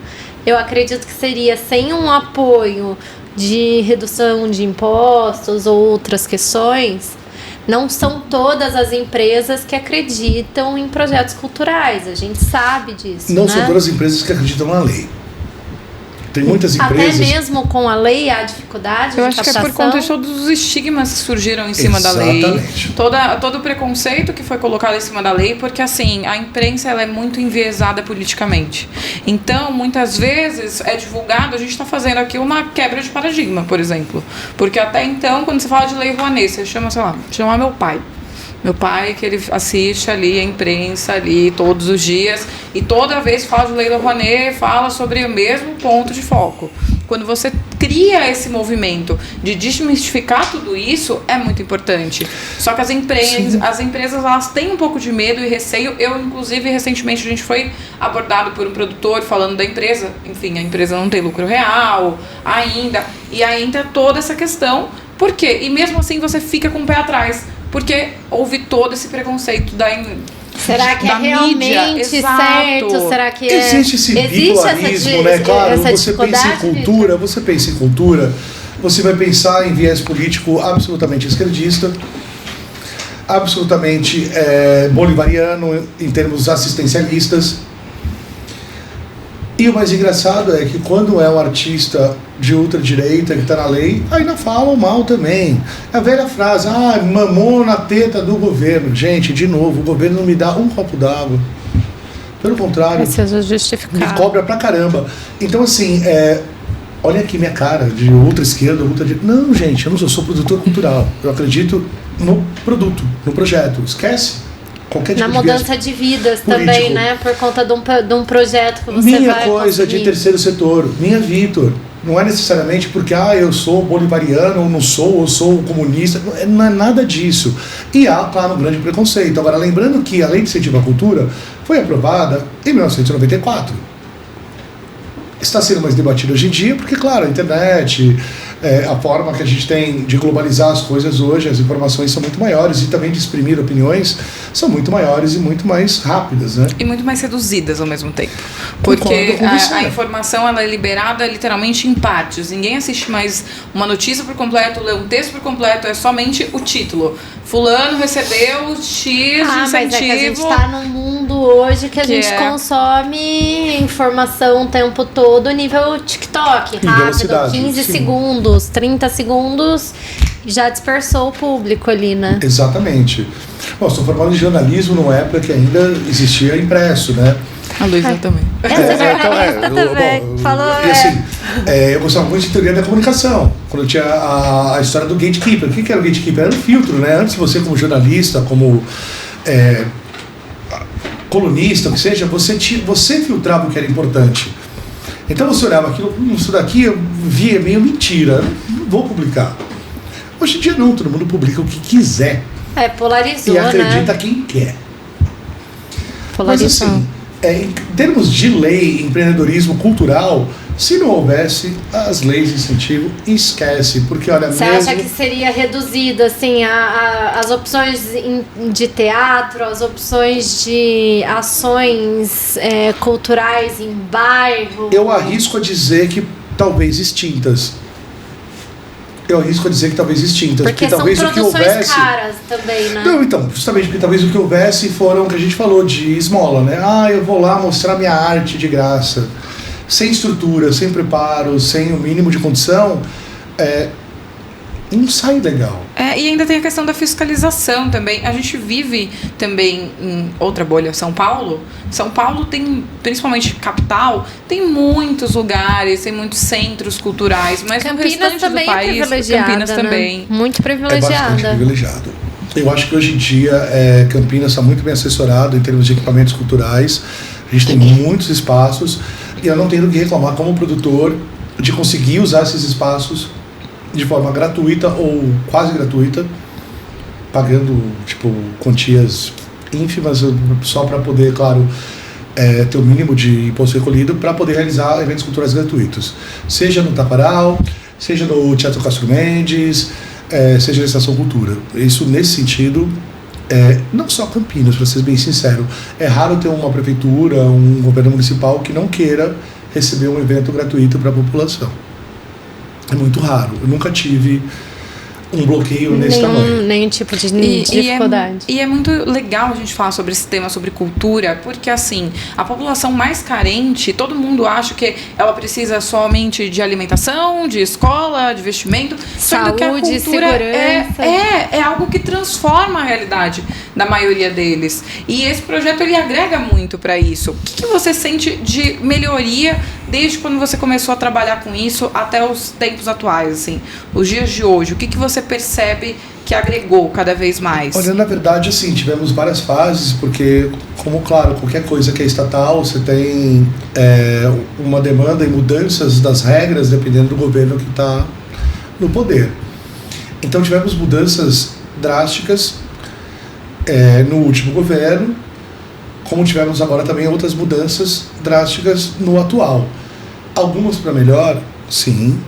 Eu acredito que seria sem um apoio de redução de impostos ou outras questões. Não são todas as empresas que acreditam em projetos culturais, a gente sabe disso. Não né? são todas as empresas que acreditam na lei. Tem muitas empresas... Até mesmo com a lei há dificuldade Eu de acho captação. que é por conta de todos os estigmas que surgiram em cima da lei. Todo o preconceito que foi colocado em cima da lei, porque assim, a imprensa ela é muito enviesada politicamente. Então, muitas vezes é divulgado, a gente está fazendo aqui uma quebra de paradigma, por exemplo. Porque até então, quando você fala de lei Rouanet, você chama, sei lá, chamar meu pai. Meu pai, que ele assiste ali a imprensa ali todos os dias e toda vez que fala de Lei Rouanet, fala sobre o mesmo ponto de foco. Quando você cria esse movimento de desmistificar tudo isso, é muito importante. Só que as empresas elas têm um pouco de medo e receio. Eu, inclusive, recentemente a gente foi abordado por um produtor falando da empresa. Enfim, a empresa não tem lucro real ainda. E ainda toda essa questão. Por quê? E mesmo assim você fica com o pé atrás. Porque houve todo esse preconceito Será que é realmente certo? Será que existe esse bipolarismo, né? Claro, você pensa em cultura, você vai pensar em viés político absolutamente esquerdista, absolutamente bolivariano em termos assistencialistas. E o mais engraçado é que quando é um artista de ultradireita que está na lei, ainda falam mal também. A velha frase, mamou na teta do governo. Gente, de novo, o governo não me dá um copo d'água. Pelo contrário, me cobra pra caramba. Então, assim, olha aqui minha cara de ultra-esquerda, ultra-direita. Não, gente, eu não sou produtor cultural. Eu acredito no produto, no projeto. Esquece. Na mudança de vidas político. Também, né? Por conta de um projeto que você minha vai coisa conseguir. De terceiro setor, minha Vitor. Não é necessariamente porque eu sou bolivariano, ou não sou, ou sou comunista. Não é nada disso. E há, claro, um grande preconceito. Agora, lembrando que a Lei de Incentivo à Cultura foi aprovada em 1994. Está sendo mais debatido hoje em dia, porque, claro, a internet, a forma que a gente tem de globalizar as coisas hoje, as informações são muito maiores e também de exprimir opiniões são muito maiores e muito mais rápidas, né? E muito mais reduzidas ao mesmo tempo. Porque a informação ela é liberada literalmente em partes. Ninguém assiste mais uma notícia por completo, lê um texto por completo, é somente o título. Fulano recebeu X de incentivo. Mas é que a gente está num mundo hoje que a gente consome informação o tempo todo, nível TikTok, rápido, 15 segundos, 30 segundos, já dispersou o público ali, né? Exatamente. Bom, estou formado em jornalismo numa época que ainda existia impresso, né? A Luísa também. Essa jornalista também. Falou, assim, eu gostava muito de teoria da comunicação. Quando eu tinha a história do gatekeeper. O que era o gatekeeper? Era um filtro, né? Antes de você, como jornalista, como colunista, o que seja, você filtrava o que era importante. Então você olhava aquilo, isso daqui eu via meio mentira, não vou publicar. Hoje em dia não, todo mundo publica o que quiser. Polarizou, e acredita quem quer. Polarizou. Mas assim, em termos de lei, empreendedorismo cultural, se não houvesse as leis de incentivo, esquece, porque olha Você acha que seria reduzido, assim, as opções de teatro, as opções de ações culturais em bairro? Eu arrisco a dizer que talvez extintas. eu arrisco a dizer que talvez extintas. Porque talvez são o que produções houvesse... caras também, né? Não, então, justamente porque talvez o que houvesse foram o que a gente falou de esmola, né? Eu vou lá mostrar minha arte de graça, sem estrutura, sem preparo, sem o mínimo de condição, não sai legal. E ainda tem a questão da fiscalização também. A gente vive também em outra bolha, São Paulo. São Paulo tem, principalmente capital, tem muitos lugares, tem muitos centros culturais, mas Campinas no restante também do país, Campinas né? também. Muito privilegiada. É bastante privilegiado. Eu acho que hoje em dia Campinas está muito bem assessorado em termos de equipamentos culturais. A gente tem muitos espaços e eu não tenho o que reclamar como produtor de conseguir usar esses espaços de forma gratuita ou quase gratuita, pagando quantias ínfimas só para poder, claro, ter o mínimo de imposto recolhido para poder realizar eventos culturais gratuitos, seja no Taparal, seja no Teatro Castro Mendes, seja na Estação Cultura. Isso nesse sentido, não só Campinas, para ser bem sincero, é raro ter uma prefeitura, um governo municipal que não queira receber um evento gratuito para a população. É muito raro. Eu nunca tive um bloqueio nesse tamanho. Nenhum tipo de dificuldade. E é muito legal a gente falar sobre esse tema, sobre cultura, porque assim, a população mais carente, todo mundo acha que ela precisa somente de alimentação, de escola, de vestimento, sendo que a cultura segurança. É algo que transforma a realidade da maioria deles. E esse projeto, ele agrega muito para isso. O que você sente de melhoria desde quando você começou a trabalhar com isso até os tempos atuais, assim, os dias de hoje? O que você percebe que agregou cada vez mais? Olha, na verdade, assim, tivemos várias fases, porque, como, claro, qualquer coisa que é estatal, você tem uma demanda e mudanças das regras dependendo do governo que está no poder. Então, tivemos mudanças drásticas no último governo, como tivemos agora também outras mudanças drásticas no atual. Algumas para melhor, sim,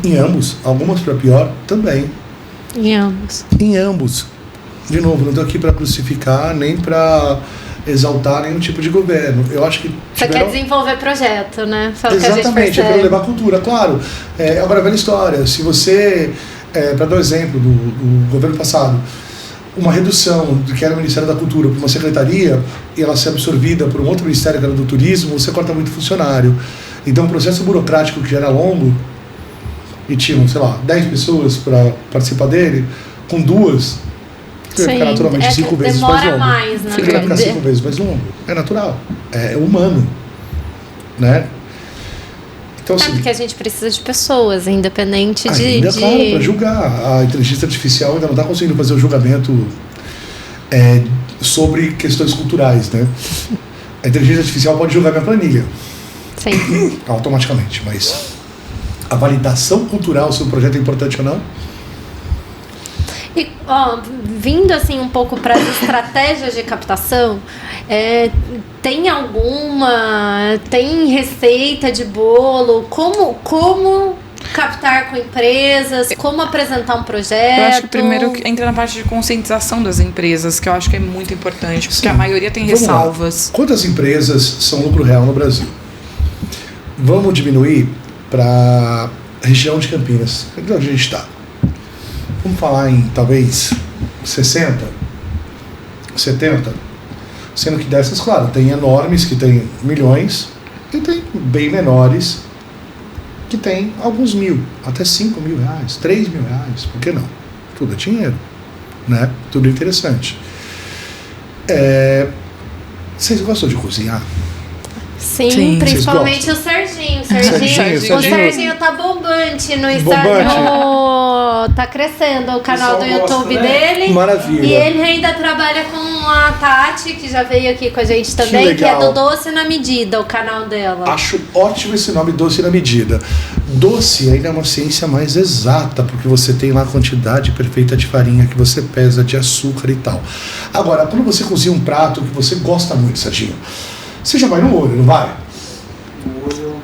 em ambos. Algumas para pior, também. Em ambos. Em ambos. De novo, não estou aqui para crucificar, nem para exaltar nenhum tipo de governo. Eu acho que Você quer desenvolver projeto, né? Exatamente, eu quero levar cultura, claro. Agora, velha história, se você, para dar um exemplo do governo passado, uma redução do que era o Ministério da Cultura para uma secretaria e ela ser absorvida por um outro ministério que era do turismo, você corta muito funcionário. Então, o processo burocrático que já era longo, e tinham, sei lá, 10 pessoas para participar dele, com 2, vai ficar naturalmente 5 vezes mais longo. Mais, né? Vai ficar 5 vezes mais longo. É natural, é humano, né? Então, assim, porque a gente precisa de pessoas, independente ainda, claro, para julgar. A inteligência artificial ainda não está conseguindo fazer o julgamento sobre questões culturais, né? A inteligência artificial pode julgar minha planilha. Sim. Automaticamente, mas a validação cultural, se o projeto é importante ou não. E, vindo assim um pouco para as estratégias de captação, tem receita de bolo? Como captar com empresas? Como apresentar um projeto? Eu acho que primeiro entra na parte de conscientização das empresas, que eu acho que é muito importante, porque a maioria tem ressalvas. Quantas empresas são lucro real no Brasil? Vamos diminuir para a região de Campinas, onde a gente está. Vamos falar em talvez 60, 70, sendo que dessas, claro, tem enormes que tem milhões e tem bem menores que tem alguns mil, até 5 mil reais, 3 mil reais, por que não? Tudo é dinheiro, né? Tudo interessante. Vocês gostam de cozinhar? Sim, principalmente o Serginho. O Serginho tá bombante no Instagram. Tá crescendo o canal do YouTube dele. Maravilha. E ele ainda trabalha com a Tati, que já veio aqui com a gente também, que é do Doce na Medida, o canal dela. Acho ótimo esse nome, Doce na Medida. Doce ainda é uma ciência mais exata, porque você tem lá a quantidade perfeita de farinha que você pesa, de açúcar e tal. Agora, quando você cozinha um prato que você gosta muito, Serginho, você já vai no olho, não vai? No olho.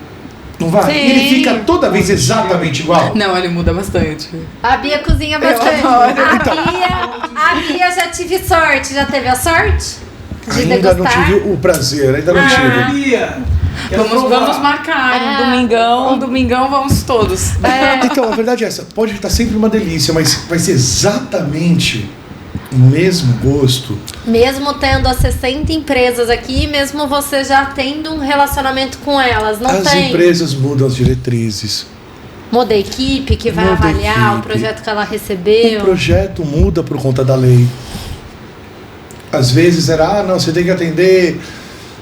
Não vai? Sim. E ele fica toda vez exatamente igual? Não, ele muda bastante. A Bia cozinha bastante. A Bia já tive sorte. Já teve a sorte? De ainda degustar? não tive o prazer, ainda não tive. Vamos marcar domingão vamos todos. Então, a verdade é essa, pode estar sempre uma delícia, mas vai ser exatamente o mesmo gosto. Mesmo tendo as 60 empresas aqui, mesmo você já tendo um relacionamento com elas, não As tem? empresas mudam as diretrizes. Muda a equipe que vai avaliar o projeto que ela recebeu. O projeto muda por conta da lei. Às vezes era, não, você tem que atender,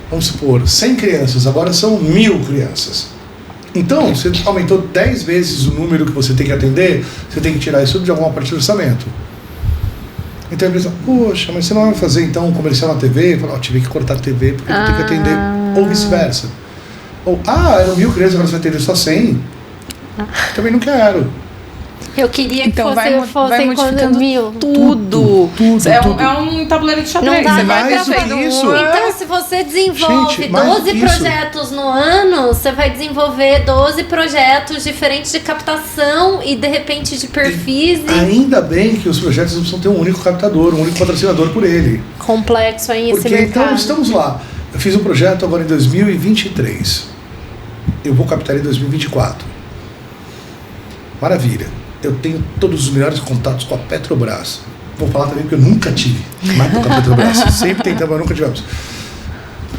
vamos supor, 100 crianças, agora são 1.000 crianças. Então, você aumentou 10 vezes o número que você tem que atender, você tem que tirar isso de alguma parte do orçamento. Então a empresa, poxa, mas você não vai fazer então um comercial na TV? Fala, tive que cortar a TV porque eu tenho que atender. Ou vice-versa. Ou, eram 1.000 crianças, agora você vai atender só 100. Também não quero. Eu queria que então fossem modificando 1.000. Tudo. É um tabuleiro de xadrez. Não dá você vai mais do que isso. Então, se você desenvolve 12 projetos no ano, você vai desenvolver 12 projetos diferentes de captação e, de repente, de perfis. Ainda bem que os projetos não precisam ter um único captador, um único patrocinador por ele. Complexo aí esse mercado. Porque então, estamos lá. Eu fiz um projeto agora em 2023. Eu vou captar em 2024. Maravilha. Eu tenho todos os melhores contatos com a Petrobras. Vou falar também porque eu nunca tive com a Petrobras. Sempre tentamos, mas nunca tivemos.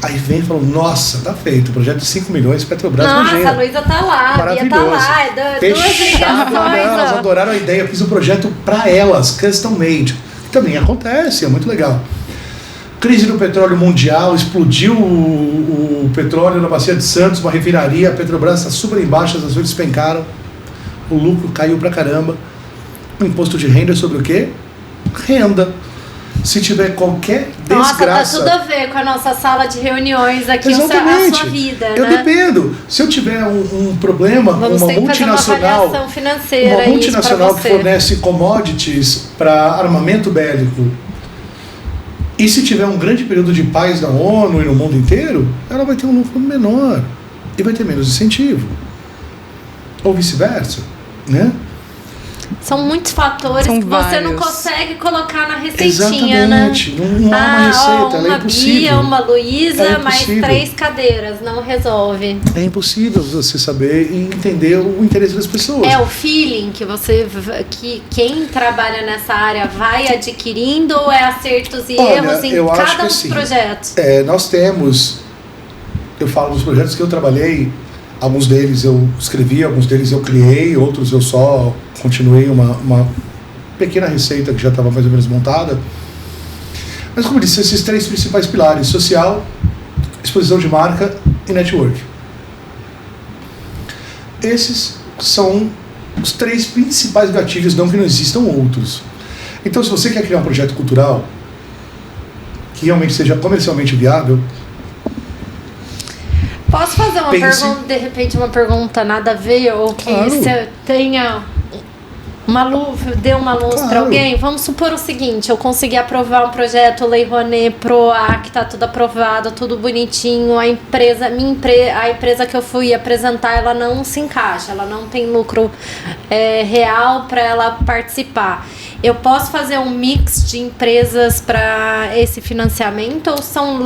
Aí vem e fala, nossa, tá feito, projeto de 5 milhões, Petrobras. Nossa, a Luísa tá lá, a Bia tá lá. Fechado, elas adoraram a ideia. Eu fiz um projeto para elas, custom made. Também acontece, é muito legal. Crise no petróleo mundial, explodiu o petróleo na Bacia de Santos, uma refinaria, a Petrobras está super embaixo, as ações despencaram. O lucro caiu pra caramba. O imposto de renda é sobre o quê? Renda. Se tiver qualquer desgraça... Nossa, tá tudo a ver com a nossa sala de reuniões aqui, exatamente. A sua vida, eu dependo. Se eu tiver um problema com uma multinacional... Uma financeira, uma multinacional que fornece commodities para armamento bélico, e se tiver um grande período de paz na ONU e no mundo inteiro, ela vai ter um lucro menor e vai ter menos incentivo. Ou vice-versa. Né? São muitos fatores que você não consegue colocar na receitinha, exatamente. Né? Não há uma receita, ela é impossível. Bia, uma Luísa, mais 3 cadeiras, não resolve. É impossível você saber e entender o interesse das pessoas. É o feeling que quem trabalha nessa área vai adquirindo, ou é acertos e erros em cada um dos projetos? Nós temos, eu falo dos projetos que eu trabalhei. Alguns deles eu escrevi, alguns deles eu criei, outros eu só continuei uma pequena receita que já estava mais ou menos montada. Mas, como eu disse, esses 3 principais pilares: social, exposição de marca e network. Esses são os 3 principais gatilhos, não que não existam outros. Então, se você quer criar um projeto cultural que realmente seja comercialmente viável... Posso fazer uma pergunta, de repente uma pergunta nada a ver, ou que você tenha uma luz, dê uma luz para alguém? Vamos supor o seguinte, eu consegui aprovar um projeto Lei Rouanet, PROAC, tá tudo aprovado, tudo bonitinho, a empresa que eu fui apresentar, ela não se encaixa, ela não tem lucro real para ela participar. Eu posso fazer um mix de empresas para esse financiamento, ou são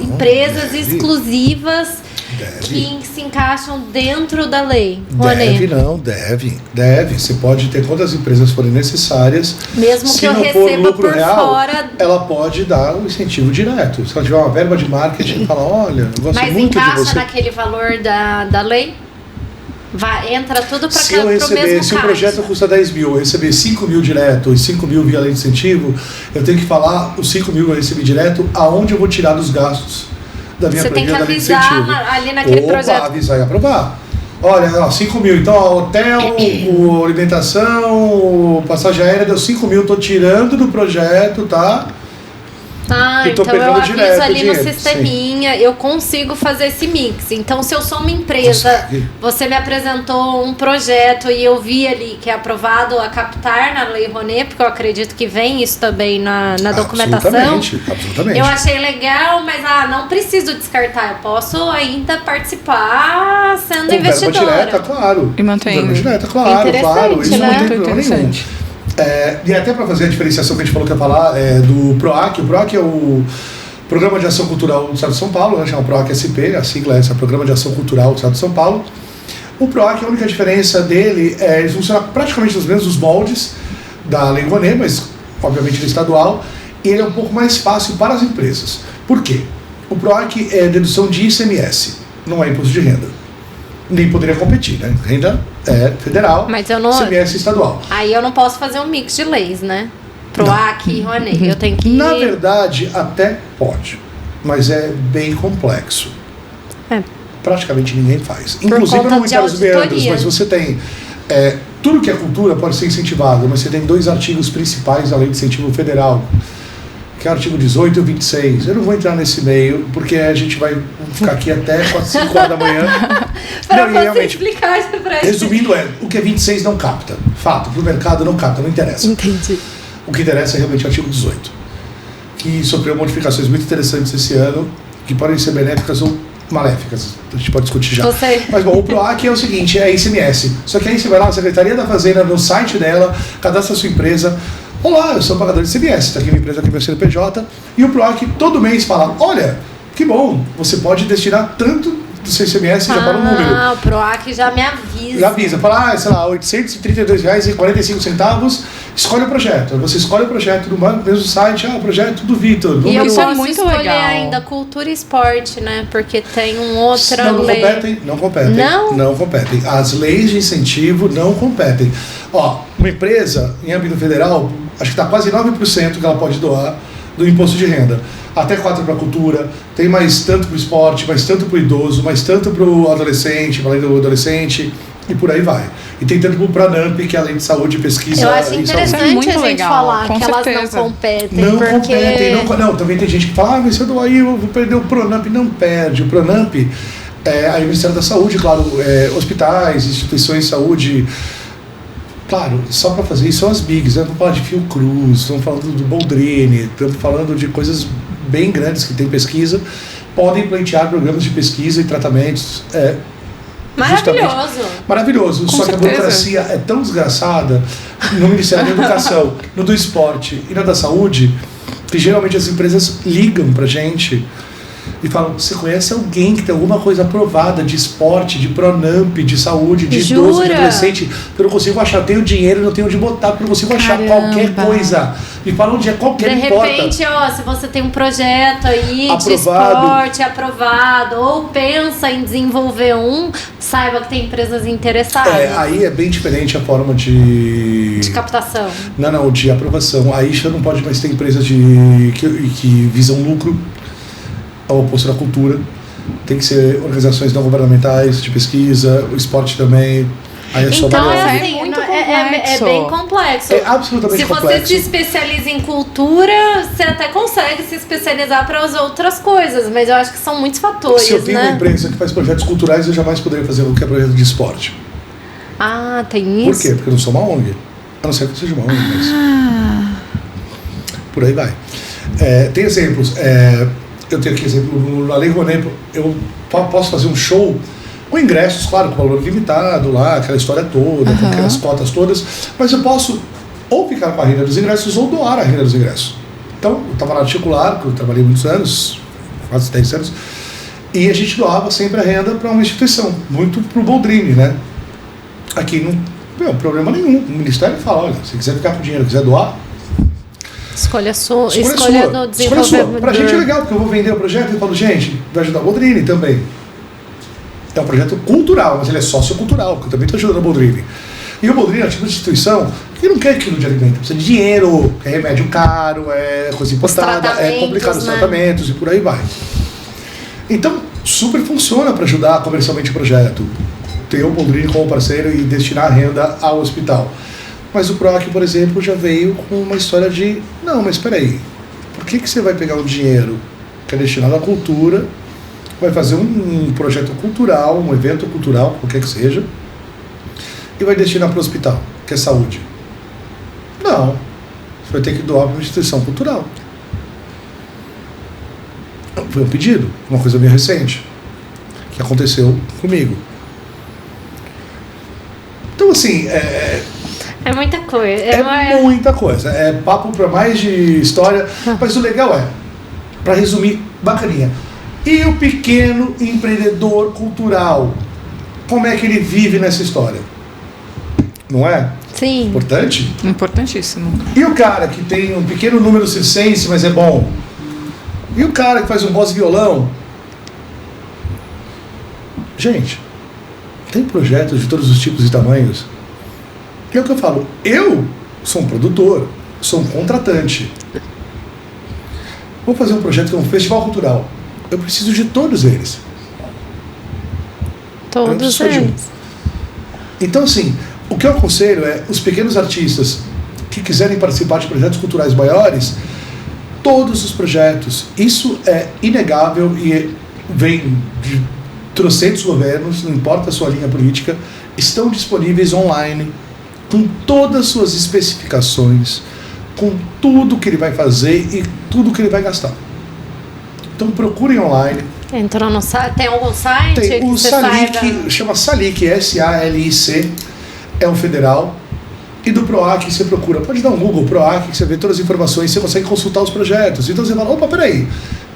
empresas exclusivas que se encaixam dentro da lei? Deve. Você pode ter quantas empresas forem necessárias. Mesmo que eu receba por fora. Ela pode dar um incentivo direto. Se ela tiver uma verba de marketing, fala, olha, eu gosto muito de você. Mas encaixa naquele valor da lei? Entra tudo para cá, se o projeto custa 10 mil, eu receber 5 mil direto e 5 mil via lei de incentivo, eu tenho que falar os 5 mil que eu recebi direto, aonde eu vou tirar dos gastos da minha planilha da lei de incentivo. Você tem que avisar ali naquele projeto. Avisar e aprovar. Olha, 5 mil, então hotel, alimentação, passagem aérea deu 5 mil, estou tirando do projeto, tá? Então eu aviso ali no sisteminha, eu consigo fazer esse mix. Então, se eu sou uma empresa, você me apresentou um projeto e eu vi ali que é aprovado a captar na Lei Rouanet, porque eu acredito que vem isso também na documentação. Absolutamente. Eu achei legal, mas não preciso descartar, eu posso ainda participar sendo investidora. Verba direta, claro. E mantendo. Verba direta, claro. Isso né? não tem problema nenhum. E até para fazer a diferenciação que a gente falou que ia falar do PROAC. O PROAC é o Programa de Ação Cultural do Estado de São Paulo, né, chama PROAC-SP, a sigla é essa, Programa de Ação Cultural do Estado de São Paulo. O PROAC, a única diferença dele é ele funciona praticamente nos mesmos moldes da Lei Rouanet, mas obviamente ele é estadual, e ele é um pouco mais fácil para as empresas. Por quê? O PROAC é dedução de ICMS, não é imposto de renda. Nem poderia competir, né? Renda é federal, mas eu não... ICMS estadual. Aí eu não posso fazer um mix de leis, né? PROAC e Rouanet. Eu tenho que... Na verdade, até pode, mas é bem complexo. Praticamente ninguém faz. Inclusive, eu não vou entrar nos meandros, mas você tem... tudo que é cultura pode ser incentivado, mas você tem 2 artigos principais da Lei de Incentivo Federal, que é o artigo 18 e o 26. Eu não vou entrar nesse meio, porque a gente vai ficar aqui até 5 horas da manhã. Para você realmente explicar isso pra gente. Resumindo, o que é 26 não capta. Fato, pro mercado não capta, não interessa. Entendi. O que interessa é realmente o artigo 18, que sofreu modificações muito interessantes esse ano, que podem ser benéficas ou maléficas. A gente pode discutir já. Mas bom, o PROAC é o seguinte, é ICMS. Só que aí você vai lá na Secretaria da Fazenda, no site dela, cadastra a sua empresa. Olá, eu sou pagador de ICMS, está aqui minha empresa, aqui meu CNPJ. E o PROAC todo mês fala, olha, que bom, você pode destinar tanto do seu ICMS, já para um número. Ah, o PROAC já me avisa. Já avisa, fala, sei lá, R$ 832,45, escolhe o projeto. Você escolhe o projeto no mesmo site, o projeto do Vitor. E eu posso muito escolher legal. Ainda cultura e esporte, né? Porque tem outra lei. Não competem. Não competem. As leis de incentivo não competem. Ó, uma empresa, em âmbito federal, acho que está quase 9% que ela pode doar do imposto de renda. Até 4% para a cultura, tem mais tanto para o esporte, mais tanto para o idoso, mais tanto para o adolescente, para além do adolescente, e por aí vai. E tem tanto para o Pranamp, que é a lei de saúde, pesquisa. Eu acho interessante a gente falar que elas não competem. Não competem. Não, também tem gente que fala, mas se eu doar aí, eu vou perder o Pronamp. Não perde. O Pronamp é aí o Ministério da Saúde, claro, hospitais, instituições de saúde. Claro, só para fazer isso são as bigs, né? Estamos falando de Fiocruz, estamos falando do Boldrini, estamos falando de coisas bem grandes que tem pesquisa, podem pleitear programas de pesquisa e tratamentos. Maravilhoso. Só que a burocracia é tão desgraçada no Ministério da Educação, no do Esporte e na da Saúde, que geralmente as empresas ligam pra gente e falam, você conhece alguém que tem alguma coisa aprovada de esporte, de Pronamp, de saúde, de idoso, de adolescente, que eu não consigo achar, eu tenho dinheiro, não tenho onde botar, porque eu não consigo achar qualquer coisa. Me fala onde é qualquer coisa. De repente, se você tem um projeto aí de esporte aprovado, ou pensa em desenvolver saiba que tem empresas interessadas. Aí é bem diferente a forma de captação. Não, de aprovação. Aí já não pode mais ter empresas que visam lucro, ao oposto da cultura. Tem que ser organizações não governamentais de pesquisa, o esporte também. Aí é só é bem complexo. É absolutamente complexo. Se você se especializa em cultura, você até consegue se especializar para as outras coisas, mas eu acho que são muitos fatores, Se eu tenho uma empresa que faz projetos culturais, eu jamais poderia fazer qualquer projeto de esporte. Ah, tem isso? Por quê? Porque eu não sou uma ONG. A não ser que eu seja uma ONG, mas... Por aí vai. Tem exemplos. Eu tenho aqui exemplo, na Lei Rouanet, eu posso fazer um show com ingressos, claro, com valor limitado lá, aquela história toda, com aquelas cotas todas, mas eu posso ou ficar com a renda dos ingressos ou doar a renda dos ingressos. Então, eu estava na Articular, que eu trabalhei muitos anos, quase 10 anos, e a gente doava sempre a renda para uma instituição, muito para o Boldrini, né? Aqui não problema nenhum, o Ministério fala, olha, se quiser ficar com o dinheiro, quiser doar, Escolha sua. No desenvolvimento. Pra gente é legal, porque eu vou vender o projeto e falo, gente, vai ajudar o Boldrini também. É um projeto cultural, mas ele é sociocultural, porque eu também estou ajudando o Boldrini. E o Boldrini é um tipo de instituição que não quer quilo de alimento, precisa de dinheiro, é remédio caro, é coisa importada, é complicado os tratamentos e por aí vai. Então, super funciona para ajudar comercialmente o projeto. Ter o Boldrini como parceiro e destinar a renda ao hospital. Mas o PROAC, por exemplo, já veio com uma história de... Não, mas espera aí. Por que você vai pegar um dinheiro que é destinado à cultura, vai fazer um projeto cultural, um evento cultural, qualquer que seja, e vai destinar para o hospital, que é saúde? Não. Você vai ter que doar para uma instituição cultural. Foi um pedido, uma coisa bem recente, que aconteceu comigo. Então, assim... É muita coisa. Muita coisa. É papo para mais de história. Mas o legal Para resumir, bacaninha. E o pequeno empreendedor cultural? Como é que ele vive nessa história? Não é? Sim. Importante? Importantíssimo. E o cara que tem um pequeno número circense, mas é bom? E o cara que faz um voz e violão? Gente, tem projetos de todos os tipos e tamanhos. E é o que eu falo, eu sou um produtor, sou um contratante. Vou fazer um projeto que é um festival cultural. Eu preciso de todos eles. Todos eles. Então, assim, o que eu aconselho é os pequenos artistas que quiserem participar de projetos culturais maiores, todos os projetos, isso é inegável e vem de trocentos governos, não importa a sua linha política, estão disponíveis online, com todas as suas especificações, com tudo que ele vai fazer e tudo que ele vai gastar. Então procurem online. Entrou no site, tem algum site? Tem o Salic, chama Salic, S-A-L-I-C, é um federal. E do PROAC você procura, pode dar um Google PROAC, que você vê todas as informações, você consegue consultar os projetos. Então você fala, opa, peraí,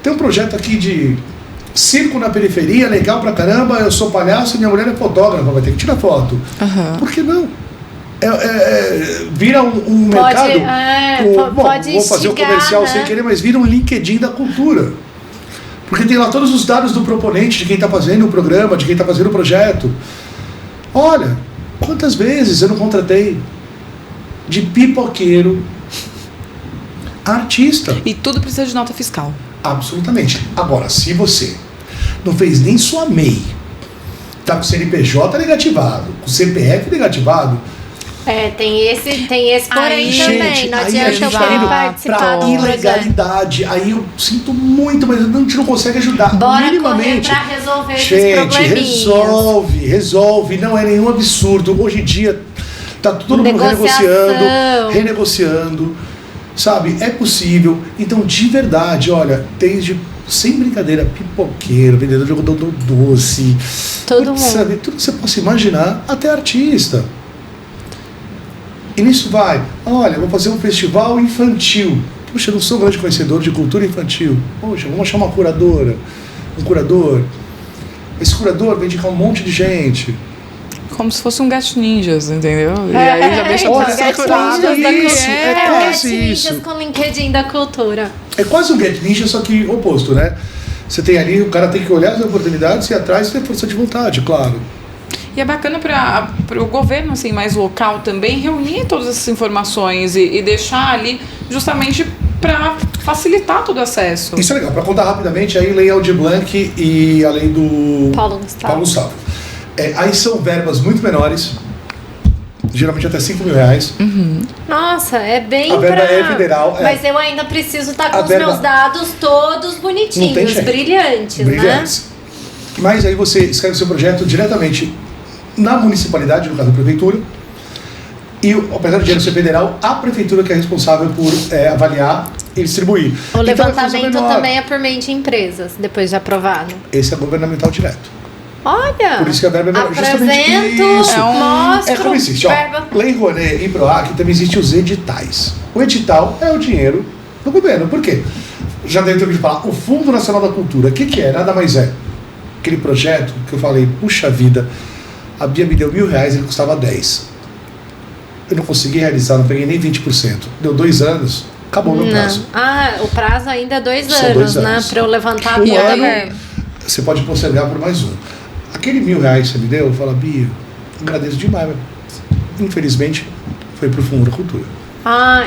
tem um projeto aqui de circo na periferia, legal pra caramba, eu sou palhaço e minha mulher é fotógrafa, vai ter que tirar foto. Uhum. Por que não? Vira um mercado. Pode vou fazer um comercial, né? Sem querer, mas vira um LinkedIn da cultura. Porque tem lá todos os dados do proponente, de quem está fazendo o programa, de quem está fazendo o projeto. Olha, quantas vezes eu não contratei de pipoqueiro artista. E tudo precisa de nota fiscal. Absolutamente. Agora, se você não fez nem sua MEI, tá com o CNPJ negativado, com o CPF negativado... tem esse porém também. Não adianta eu querer participar pra ilegalidade. Aí eu sinto muito, mas a gente não consegue ajudar. Bora minimamente. Correr pra resolver esses probleminhas. Resolve. Não é nenhum absurdo. Hoje em dia tá todo mundo renegociando. Sabe? É possível. Então, de verdade, olha, sem brincadeira, pipoqueiro, vendedor de algodão doce. Todo mundo. Sabe? Tudo que você possa imaginar, até artista. E nisso vai, olha, vou fazer um festival infantil. Poxa, eu não sou um grande conhecedor de cultura infantil. Poxa, vamos achar uma curadora, um curador. Esse curador vai indicar um monte de gente. Como se fosse um Get Ninjas, entendeu? E aí já deixa quase isso. Com o LinkedIn da cultura. É quase um Get Ninja, só que oposto, né? Você tem ali, o cara tem que olhar as oportunidades e ir atrás e ter força de vontade, claro. E é bacana para o governo assim, mais local também reunir todas essas informações e deixar ali justamente para facilitar todo o acesso. Isso é legal. Para contar rapidamente, aí Lei Aldir Blanc e a lei do Paulo Gustavo. Aí são verbas muito menores, geralmente até R$5 mil. Uhum. Nossa, é bem a verba é federal. Mas eu ainda preciso estar com os meus dados todos bonitinhos, brilhantes, né? Mas aí você escreve o seu projeto diretamente na municipalidade, no caso da prefeitura, e apesar do dinheiro ser federal, a prefeitura que é responsável por avaliar e distribuir. O levantamento também é por meio de empresas, depois de aprovado. Esse é governamental direto. Olha! Por isso que a verba é justamente isso. Mostro, como existe, Lei Rouanet e PROAC também existem os editais. O edital é o dinheiro do governo. Por quê? Já deve ter ouvido falar, o Fundo Nacional da Cultura, o que é? Nada mais é. Aquele projeto que eu falei, puxa vida, a Bia me deu R$1.000, ele custava 10. Eu não consegui realizar, não peguei nem 20%. Deu 2 anos, acabou o meu prazo. O prazo ainda é 2 anos, 2 anos, né? Para eu levantar a ano, você pode postergar por mais um. Aquele R$1.000 que você me deu, eu falo, Bia, agradeço demais, mas infelizmente foi pro Fundo da Cultura.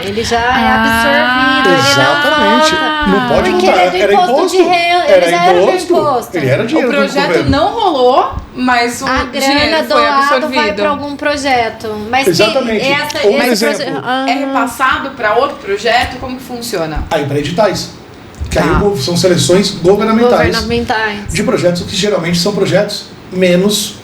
Ele já é absorvido. Exatamente. Não pode porque mudar. Ele é do imposto de renda. Era imposto. Ele era dinheiro. O projeto não rolou, mas a grana doada vai para algum projeto. Mas exatamente. É repassado para outro projeto? Como que funciona? Aí para editais. Que aí são seleções governamentais de projetos que geralmente são projetos menos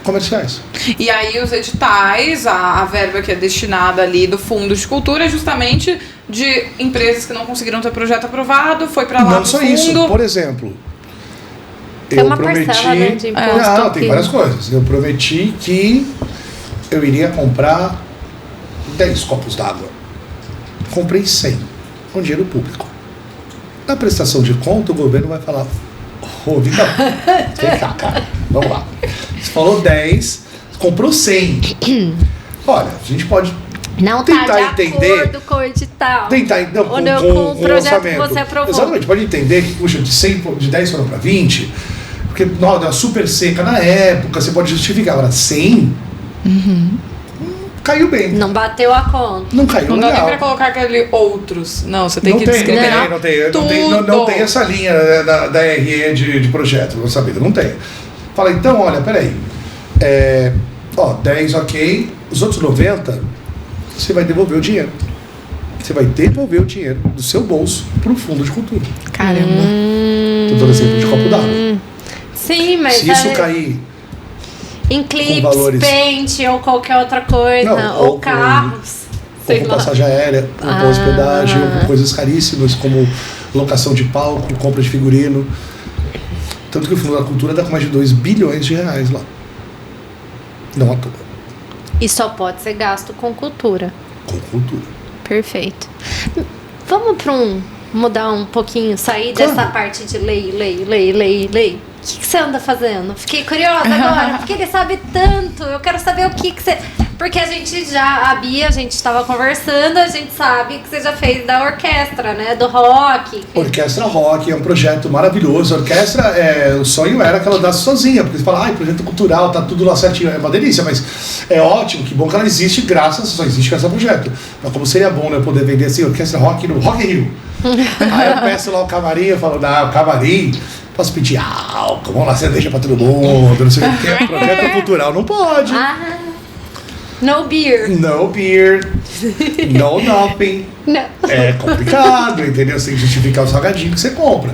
comerciais. E aí os editais, a verba que é destinada ali do Fundo de Cultura é justamente de empresas que não conseguiram ter projeto aprovado, foi para lá. Não só fundo. isso, por exemplo, tem uma parcela, né, de imposto. Tem várias coisas. Eu prometi que eu iria comprar 10 copos d'água. Comprei 100 com dinheiro público. Na prestação de conta, o governo vai falar, vem cá, cara, vamos lá. Você falou 10, comprou 100. Olha, a gente pode não tentar tá de entender, acordo com o edital. Tentar, não, com o projeto orçamento. que você aprovou. Exatamente, pode entender que, puxa, de 10 foram para 20, porque deu uma super seca na época, você pode justificar. Agora, 100, caiu bem. Não bateu a conta. Não caiu não legal. Não dá nem pra colocar aquele outros. Não, você tem que discriminar não tem essa linha da RE de projeto, não sabia, não tem. Fala, então, olha, peraí, 10 ok, os outros 90, você vai devolver o dinheiro. Você vai devolver o dinheiro do seu bolso pro Fundo de Cultura. Caramba. Tô dando exemplo de copo d'água. Sim, mas... Se isso cair em clipes, valores... pente ou qualquer outra coisa, não, ou carros. Ou com passagem aérea, ou com hospedagem, ou com coisas caríssimas, como locação de palco, compra de figurino. Tanto que o Fundo da Cultura dá com mais de 2 bilhões de reais lá. Não à toa. E só pode ser gasto com cultura. Com cultura. Perfeito. Vamos para mudar um pouquinho, sair dessa parte de lei. O que você anda fazendo? Fiquei curiosa agora, porque ele sabe tanto. Eu quero saber o que você... Porque a gente estava conversando, a gente sabe que você já fez da orquestra, né? Do rock. Orquestra Rock é um projeto maravilhoso. A orquestra, o sonho era que ela andasse sozinha, porque você fala, projeto cultural, tá tudo lá certinho. É uma delícia, mas é ótimo, que bom que ela existe só existe com esse projeto. Mas como seria bom, né, poder vender assim, Orquestra Rock no Rock in Rio. Aí eu peço lá o camarim, eu falo, o camarim... Posso pedir álcool, vamos lá, cerveja pra todo mundo, não sei o que, projeto cultural não pode. No beer. No beer, no nothing. Não. É complicado, entendeu? Você tem que justificar o salgadinho que você compra.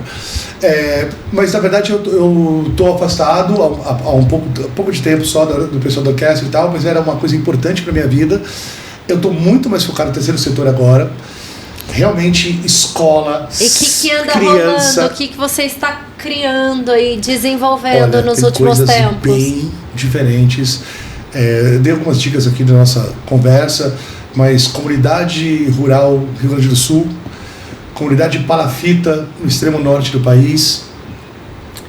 Mas na verdade eu tô afastado há um pouco de tempo só do pessoal da orquestra e tal, mas era uma coisa importante pra minha vida. Eu tô muito mais focado no terceiro setor agora. Realmente, escola, e que anda criança. rolando? O que você está criando e desenvolvendo nos últimos tempos? Coisas bem diferentes. Dei algumas dicas aqui da nossa conversa, mas comunidade rural Rio Grande do Sul, comunidade palafita no extremo norte do país,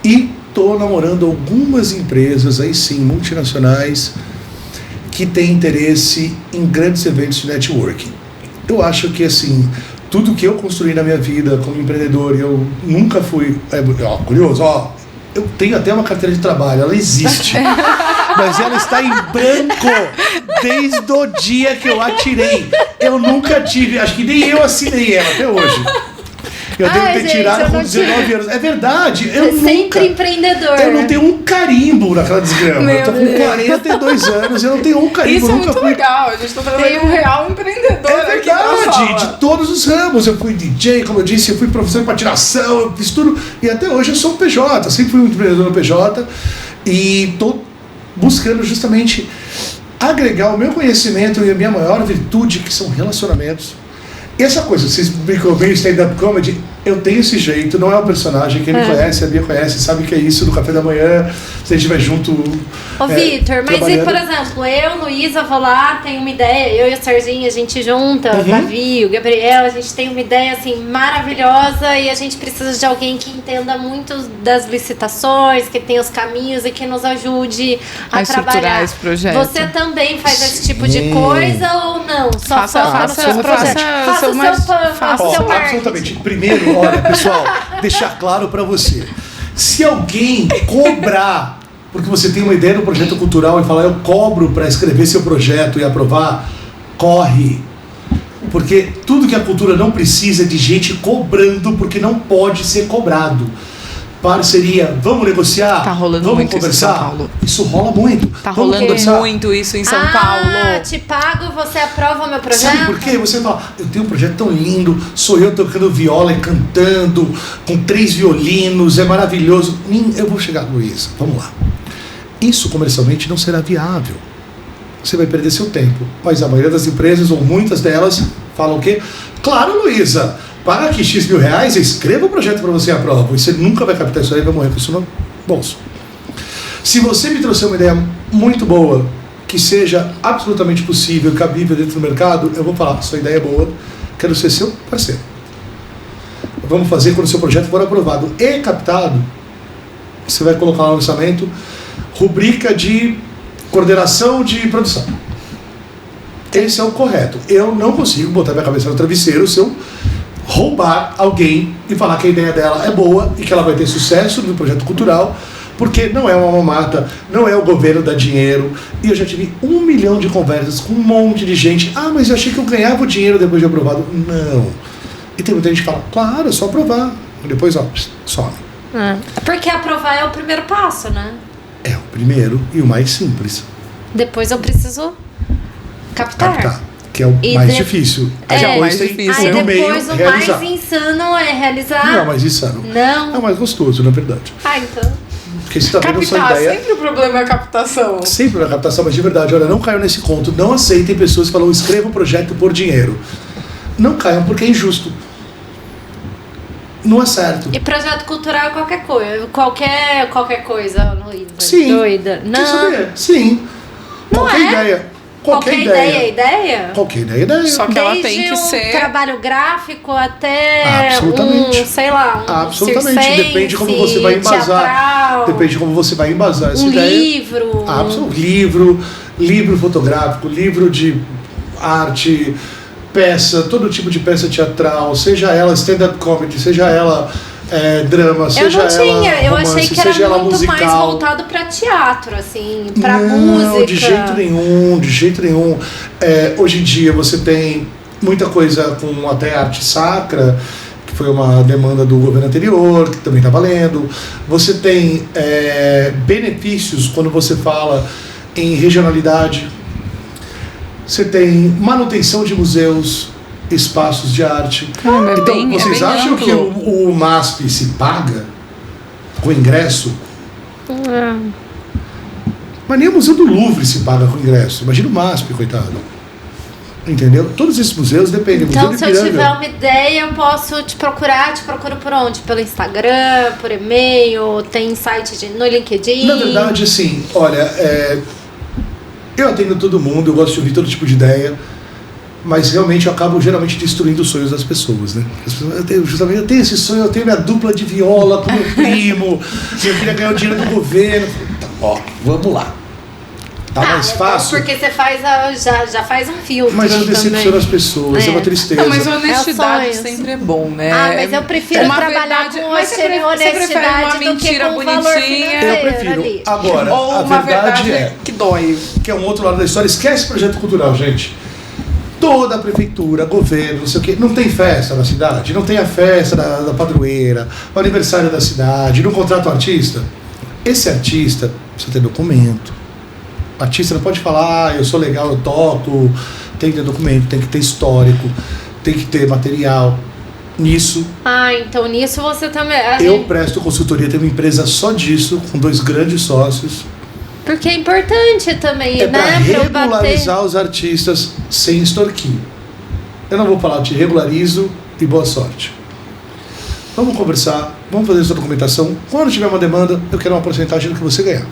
e estou namorando algumas empresas, aí sim, multinacionais, que têm interesse em grandes eventos de networking. Eu acho que, assim, tudo que eu construí na minha vida como empreendedor, e eu nunca fui... curioso, eu tenho até uma carteira de trabalho, ela existe. Mas ela está em branco desde o dia que eu atirei. Eu nunca tive, acho que nem eu assinei ela até hoje. Eu devo ter tirado com 19 anos. É verdade. Sempre empreendedor. Eu não tenho um carimbo naquela desgrama. Eu tô com 42 anos, eu não tenho um carimbo. Isso é muito legal. A gente tá trazendo um real empreendedor. É verdade, de todos os ramos. Eu fui DJ, como eu disse, eu fui professor de patinação, eu fiz tudo. E até hoje eu sou um PJ, sempre fui um empreendedor no PJ. E tô buscando justamente agregar o meu conhecimento e a minha maior virtude, que são relacionamentos. E essa coisa, vocês brincam bem stand-up comedy, eu tenho esse jeito, não é um personagem. Quem me conhece, a Bia conhece, sabe que é isso do café da manhã, se a gente vai junto. Ô, Vitor, mas e, por exemplo, eu, Luísa, vou lá, tenho uma ideia, eu e o Serginho, a gente junta, o Davi, o Gabriel, a gente tem uma ideia assim maravilhosa e a gente precisa de alguém que entenda muito das licitações, que tenha os caminhos e que nos ajude a trabalhar esse projeto. Você também faz esse tipo de coisa ou não? Só faça o seu projeto. Faça o seu absolutamente. Primeiro, olha, pessoal, deixar claro pra você. Se alguém cobrar, porque você tem uma ideia do projeto cultural e falar, eu cobro pra escrever seu projeto e aprovar, corre. Porque tudo que a cultura não precisa é de gente cobrando, porque não pode ser cobrado. Parceria, vamos negociar? Tá rolando vamos muito conversar? isso em São Paulo. Isso rola muito. Tá rolando muito isso em São Paulo. Te pago, você aprova o meu projeto? Sabe por quê? Você fala, eu tenho um projeto tão lindo, sou eu tocando viola e cantando, com 3 violinos, é maravilhoso. Eu vou chegar, Luísa, vamos lá. Isso comercialmente não será viável. Você vai perder seu tempo. Mas a maioria das empresas, ou muitas delas, falam o quê? Claro, Luísa, paga aqui X mil reais, escreva o projeto para você aprovar. Você nunca vai captar isso aí e vai morrer com isso no bolso. Se você me trouxer uma ideia muito boa, que seja absolutamente possível, cabível dentro do mercado, eu vou falar, sua ideia é boa, quero ser seu parceiro. vamos fazer quando o seu projeto for aprovado e captado, você vai colocar no orçamento rubrica de coordenação de produção. Esse é o correto. Eu não consigo botar minha cabeça no travesseiro se eu roubar alguém e falar que a ideia dela é boa e que ela vai ter sucesso no projeto cultural, porque não é uma mamata, não é o governo dar dinheiro. E eu já tive 1 milhão de conversas com um monte de gente. Ah, mas eu achei que eu ganhava o dinheiro depois de aprovado. Não. E tem muita gente que fala, claro, é só aprovar. E depois, ó, some. Porque aprovar é o primeiro passo, né? É o primeiro e o mais simples. Depois eu preciso captar. Que é o mais difícil. Aí depois tem difícil. No meio, depois o realizar. mais insano é realizar. Não, mas insano. Não. É o mais gostoso, na verdade. Então. Porque você tá vendo sua Captar, ideia. sempre o problema é a captação. Sempre a captação, mas de verdade, olha, não caiam nesse conto. Não aceitem pessoas que falam, escreva um projeto por dinheiro. Não caiam porque é injusto. Não é certo. E projeto cultural é qualquer coisa. Qualquer coisa, Luísa. Sim. Doida. Não. Quer saber? Sim. Não Qualquer é. ideia. Qualquer ideia é ideia? Qualquer ideia é ideia. Só que Desde ela tem que ser trabalho gráfico até Absolutamente. sei lá, Absolutamente. circense, Depende de como você vai embasar. teatral, Depende de como você vai embasar essa ideia. Livro fotográfico, livro de arte, peça, todo tipo de peça teatral, seja ela stand-up comedy, seja ela drama, seja ela romance, eu achei que era muito musical. mais voltado pra teatro, assim, pra música. Não, de jeito nenhum. Hoje em dia você tem muita coisa com até arte sacra, que foi uma demanda do governo anterior, que também está valendo. Você tem benefícios quando você fala em regionalidade. Você tem manutenção de museus, espaços de arte. Então, vocês acham amplo. que o MASP se paga com ingresso? Mas nem o Museu do Louvre se paga com ingresso. Imagina o MASP, coitado. Entendeu? Todos esses museus dependem. Então, Museu se de eu Ipiranga. tiver uma ideia, eu posso te procurar. Te procuro por onde? Pelo Instagram, por e-mail, tem site no LinkedIn? Na verdade, assim, olha, eu atendo todo mundo, eu gosto de ouvir todo tipo de ideia, mas realmente eu acabo geralmente destruindo os sonhos das pessoas, né? Eu tenho esse sonho, eu tenho minha dupla de viola com meu primo, eu queria ganhar o dinheiro do governo. Tá, ó, vamos lá. Tá mais fácil. Porque você faz já faz um filtro. Mas eu decepciono as pessoas, é uma tristeza. Não, mas honestidade É sempre é bom, né? mas eu prefiro trabalhar com honestidade do que com valor financeiro. Eu prefiro. Ali. Agora, ou a uma verdade que dói. que é um outro lado da história. Esquece projeto cultural, gente. Toda a prefeitura, governo, não sei o quê, não tem festa na cidade, não tem a festa da padroeira, o aniversário da cidade, não contrata um artista. Esse artista precisa ter documento. O artista não pode falar, eu sou legal, eu toco. Tem que ter documento, tem que ter histórico, tem que ter material. Nisso, Então nisso você também... eu presto consultoria, tenho uma empresa só disso, com 2 grandes sócios. Porque é importante também, É para né? regularizar os artistas sem extorquir. Eu não vou falar, te regularizo e boa sorte. Vamos conversar, vamos fazer essa documentação. Quando tiver uma demanda, eu quero uma porcentagem do que você ganhar.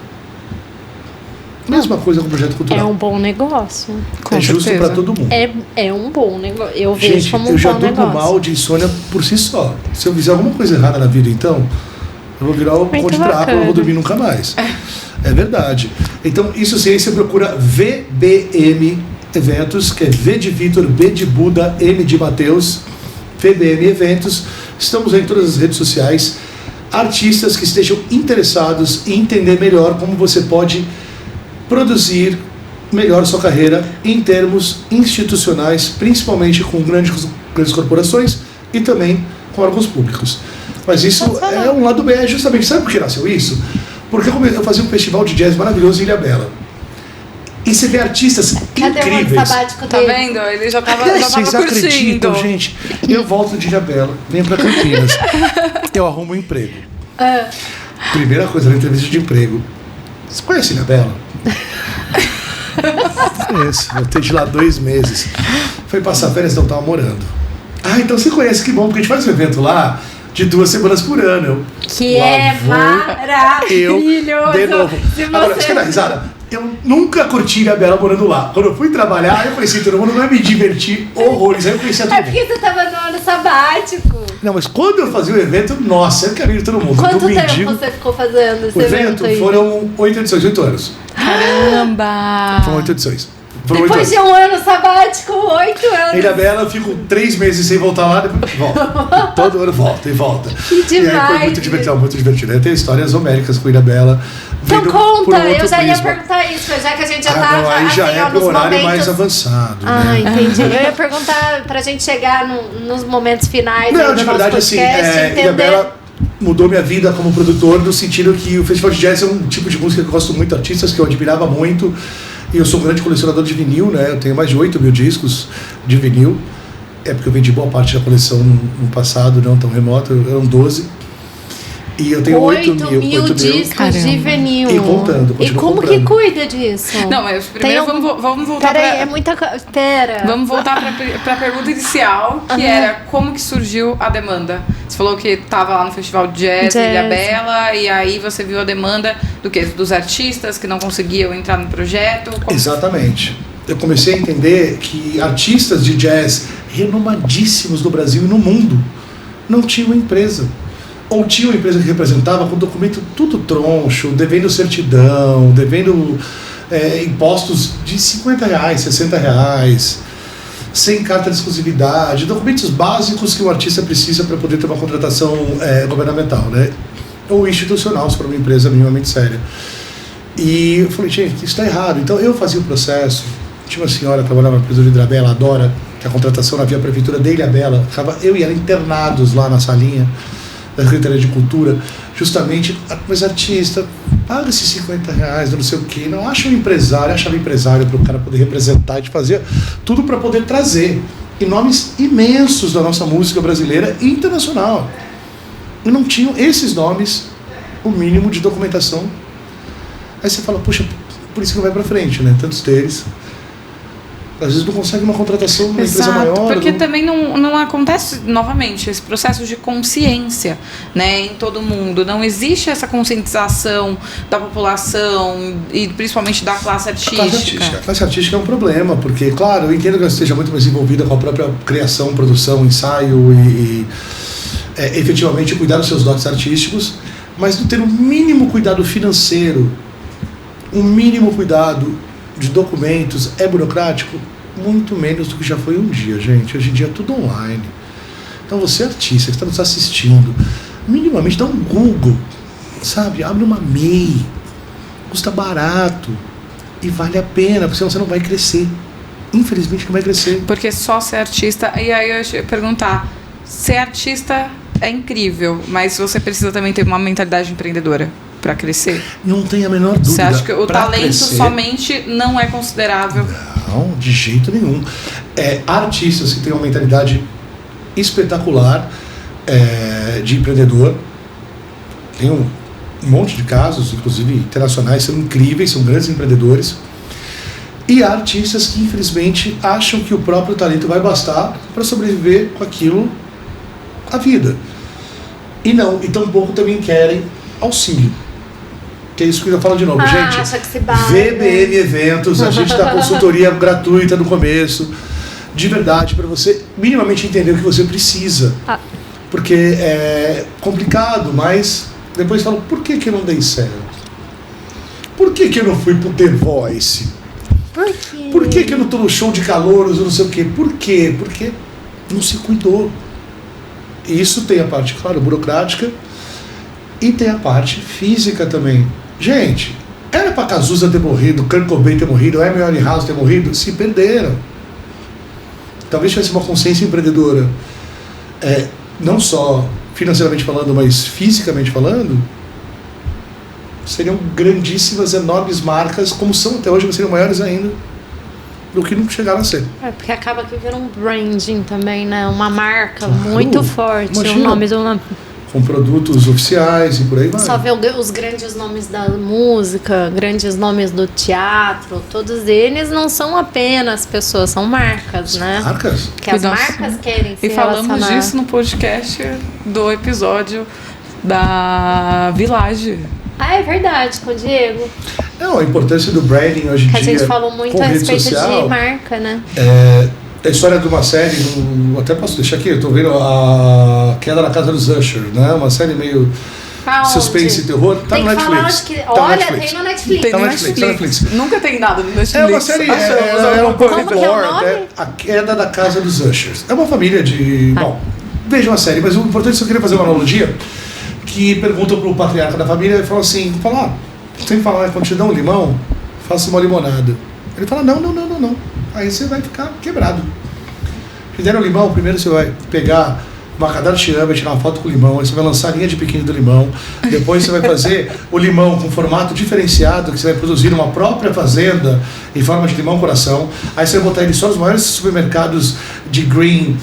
Mesma coisa com o projeto cultural. É um bom negócio. É justo para todo mundo. É um bom negócio. Eu vejo Gente, como eu um já bom durmo negócio. mal de insônia por si só. Se eu fizer alguma coisa errada na vida, então, eu vou virar o Muito Conde Drácula, eu não vou dormir nunca mais. É verdade. Então, isso sim, aí você procura VBM Eventos, que é V de Vitor, B de Buda, M de Mateus, VBM Eventos. Estamos em todas as redes sociais. Artistas que estejam interessados em entender melhor como você pode produzir melhor sua carreira em termos institucionais, principalmente com grandes corporações e também com órgãos públicos. Mas isso é um lado bem, justamente, sabe por que nasceu isso? Porque eu fazia um festival de jazz maravilhoso em Ilhabela. E você vê artistas Cadê o ano incríveis. sabático Tá dele? vendo? Ele já tava Vocês curtindo. acreditam, gente? Eu volto de Ilhabela, venho pra Campinas. Eu arrumo um emprego. Primeira coisa, na entrevista de emprego. Você conhece Ilhabela? Conheço. Eu tenho de lá 2 meses. Foi passar férias, não tava morando. Então você conhece, que bom, porque a gente faz um evento lá de 2 semanas por ano. Que é maravilhoso. De novo. Se Agora, você... você quer dar risada? Eu nunca curti Ilhabela morando lá. Quando eu fui trabalhar, eu conheci todo mundo, não é me divertir horrores. Aí eu conheci a todo É mundo. porque você tava no ano sabático. Não, mas quando eu fazia o evento, nossa, eu queria todo mundo. Quanto tempo você ficou fazendo esse evento aí? Foram 8 edições, 8 anos. Caramba! Foram 8 edições. Depois de um ano sabático, 8 anos. Ilha Bela, eu fico 3 meses sem voltar lá, depois volto. Todo ano volta e volta. Que demais. E aí foi muito divertido, muito divertido. Eu tenho histórias homéricas com Ilha Bela. Então conta, eu já ia perguntar isso, já que a gente já tá não, aí já assim, é pro horário momentos mais avançado. Né? Entendi. Eu ia perguntar pra gente chegar nos momentos finais. Não, do de nosso verdade, podcast, assim, Ilha Bela mudou minha vida como produtor, no sentido que o Festival de Jazz é um tipo de música que eu gosto muito, artistas que eu admirava muito. E eu sou um grande colecionador de vinil, né? Eu tenho mais de 8 mil discos de vinil. É porque eu vendi boa parte da coleção no passado, não tão remoto, eram 12. E eu tenho 8 mil discos de vinil. E contando, e como comprando. que cuida disso? Não, mas primeiro vamos voltar pra... Peraí, é muita coisa. Pera. Vamos voltar pra pergunta inicial, que era como que surgiu a demanda? Você falou que estava lá no Festival de Jazz em Ilha Bela, e aí você viu a demanda do quê? Dos artistas que não conseguiam entrar no projeto? Exatamente. Eu comecei a entender que artistas de jazz renomadíssimos no Brasil e no mundo não tinham empresa. Ou tinha uma empresa que representava com documento tudo troncho, devendo certidão, devendo impostos de R$50, R$60, sem carta de exclusividade, documentos básicos que o artista precisa para poder ter uma contratação governamental, né? Ou institucional, se for uma empresa minimamente séria. E eu falei, gente, isso está errado. Então eu fazia o processo. Tinha uma senhora que trabalhava na empresa de Ilha Bela, Dora, que a contratação na via prefeitura de Ilha Bela, eu e ela internados lá na salinha da Secretaria de Cultura, justamente, mas artista, paga esses R$50, não sei o quê, não acha um empresário, achava empresário para o cara poder representar, de fazer tudo para poder trazer e nomes imensos da nossa música brasileira e internacional. E não tinham esses nomes, o mínimo de documentação. Aí você fala, poxa, por isso que não vai para frente, né? Tantos deles. Às vezes não consegue uma contratação numa empresa maior. Porque também não acontece, novamente, esse processo de consciência, né, em todo mundo. Não existe essa conscientização da população e principalmente da classe artística. A classe artística é um problema, porque, claro, eu entendo que ela esteja muito mais envolvida com a própria criação, produção, ensaio e efetivamente cuidar dos seus dotes artísticos, mas não ter um mínimo cuidado financeiro, um mínimo cuidado de documentos, é burocrático? Muito menos do que já foi um dia, gente. Hoje em dia é tudo online. Então você artista que está nos assistindo, minimamente dá um Google, sabe? Abre uma MEI, custa barato e vale a pena, porque senão você não vai crescer. Infelizmente não vai crescer. Porque só ser artista, e aí eu ia perguntar, ser artista é incrível, mas você precisa também ter uma mentalidade empreendedora para crescer? Não tem a menor dúvida. Você acha que o talento crescer, somente não é considerável? Não, de jeito nenhum. Artistas que têm uma mentalidade espetacular de empreendedor. Tem um monte de casos, inclusive internacionais, são incríveis, são grandes empreendedores. E há artistas que, infelizmente, acham que o próprio talento vai bastar para sobreviver com aquilo a vida. E não, e tampouco também querem auxílio. Que é isso que eu falo de novo, gente. Acha que se bate, VBM Eventos, a gente dá consultoria gratuita no começo, de verdade, para você minimamente entender o que você precisa. Porque é complicado, mas depois fala, por que eu não dei certo? Por que eu não fui pro The Voice? Por que eu não tô no show de calouros, não sei o quê? Por quê? Porque não se cuidou. Isso tem a parte, claro, burocrática, e tem a parte física também. Gente, era pra Cazuza ter morrido, Kurt Cobain ter morrido, Amy Winehouse ter morrido, se perderam. Talvez tivesse uma consciência empreendedora, não só financeiramente falando, mas fisicamente falando, seriam grandíssimas, enormes marcas, como são até hoje, mas seriam maiores ainda do que não chegaram a ser. Porque acaba que vira um branding também, né? Uma marca muito forte. Imagina, o nome de uma... com produtos oficiais e por aí vai. Só ver os grandes nomes da música, grandes nomes do teatro, todos eles não são apenas pessoas, são marcas, né? Marcas? Que as marcas querem se E falamos disso no podcast do episódio da Village. Ah, é verdade, com o Diego. Não, a importância do branding hoje em dia. Que a gente falou muito a respeito de marca, né? a história de uma série, até posso deixar aqui, eu tô vendo a Queda na Casa dos Usher, né? Uma série meio suspense e terror. Tá no Netflix. Tem no Netflix. Tá no Netflix. Nunca tem nada no Netflix. É uma série, é um pouco gore, A Queda da Casa dos Ushers. É uma família de... Bom, veja uma série, mas o importante é que eu queria fazer uma analogia que pergunta pro patriarca da família e fala assim, sem falar, quando te dão um limão, faça uma limonada. Ele fala, não. Aí você vai ficar quebrado. Se der um limão, primeiro você vai pegar uma Kardashian, vai tirar uma foto com o limão, aí você vai lançar a linha de biquíni do limão, depois você vai fazer o limão com formato diferenciado, que você vai produzir uma própria fazenda em forma de limão coração, aí você vai botar ele só nos maiores supermercados de green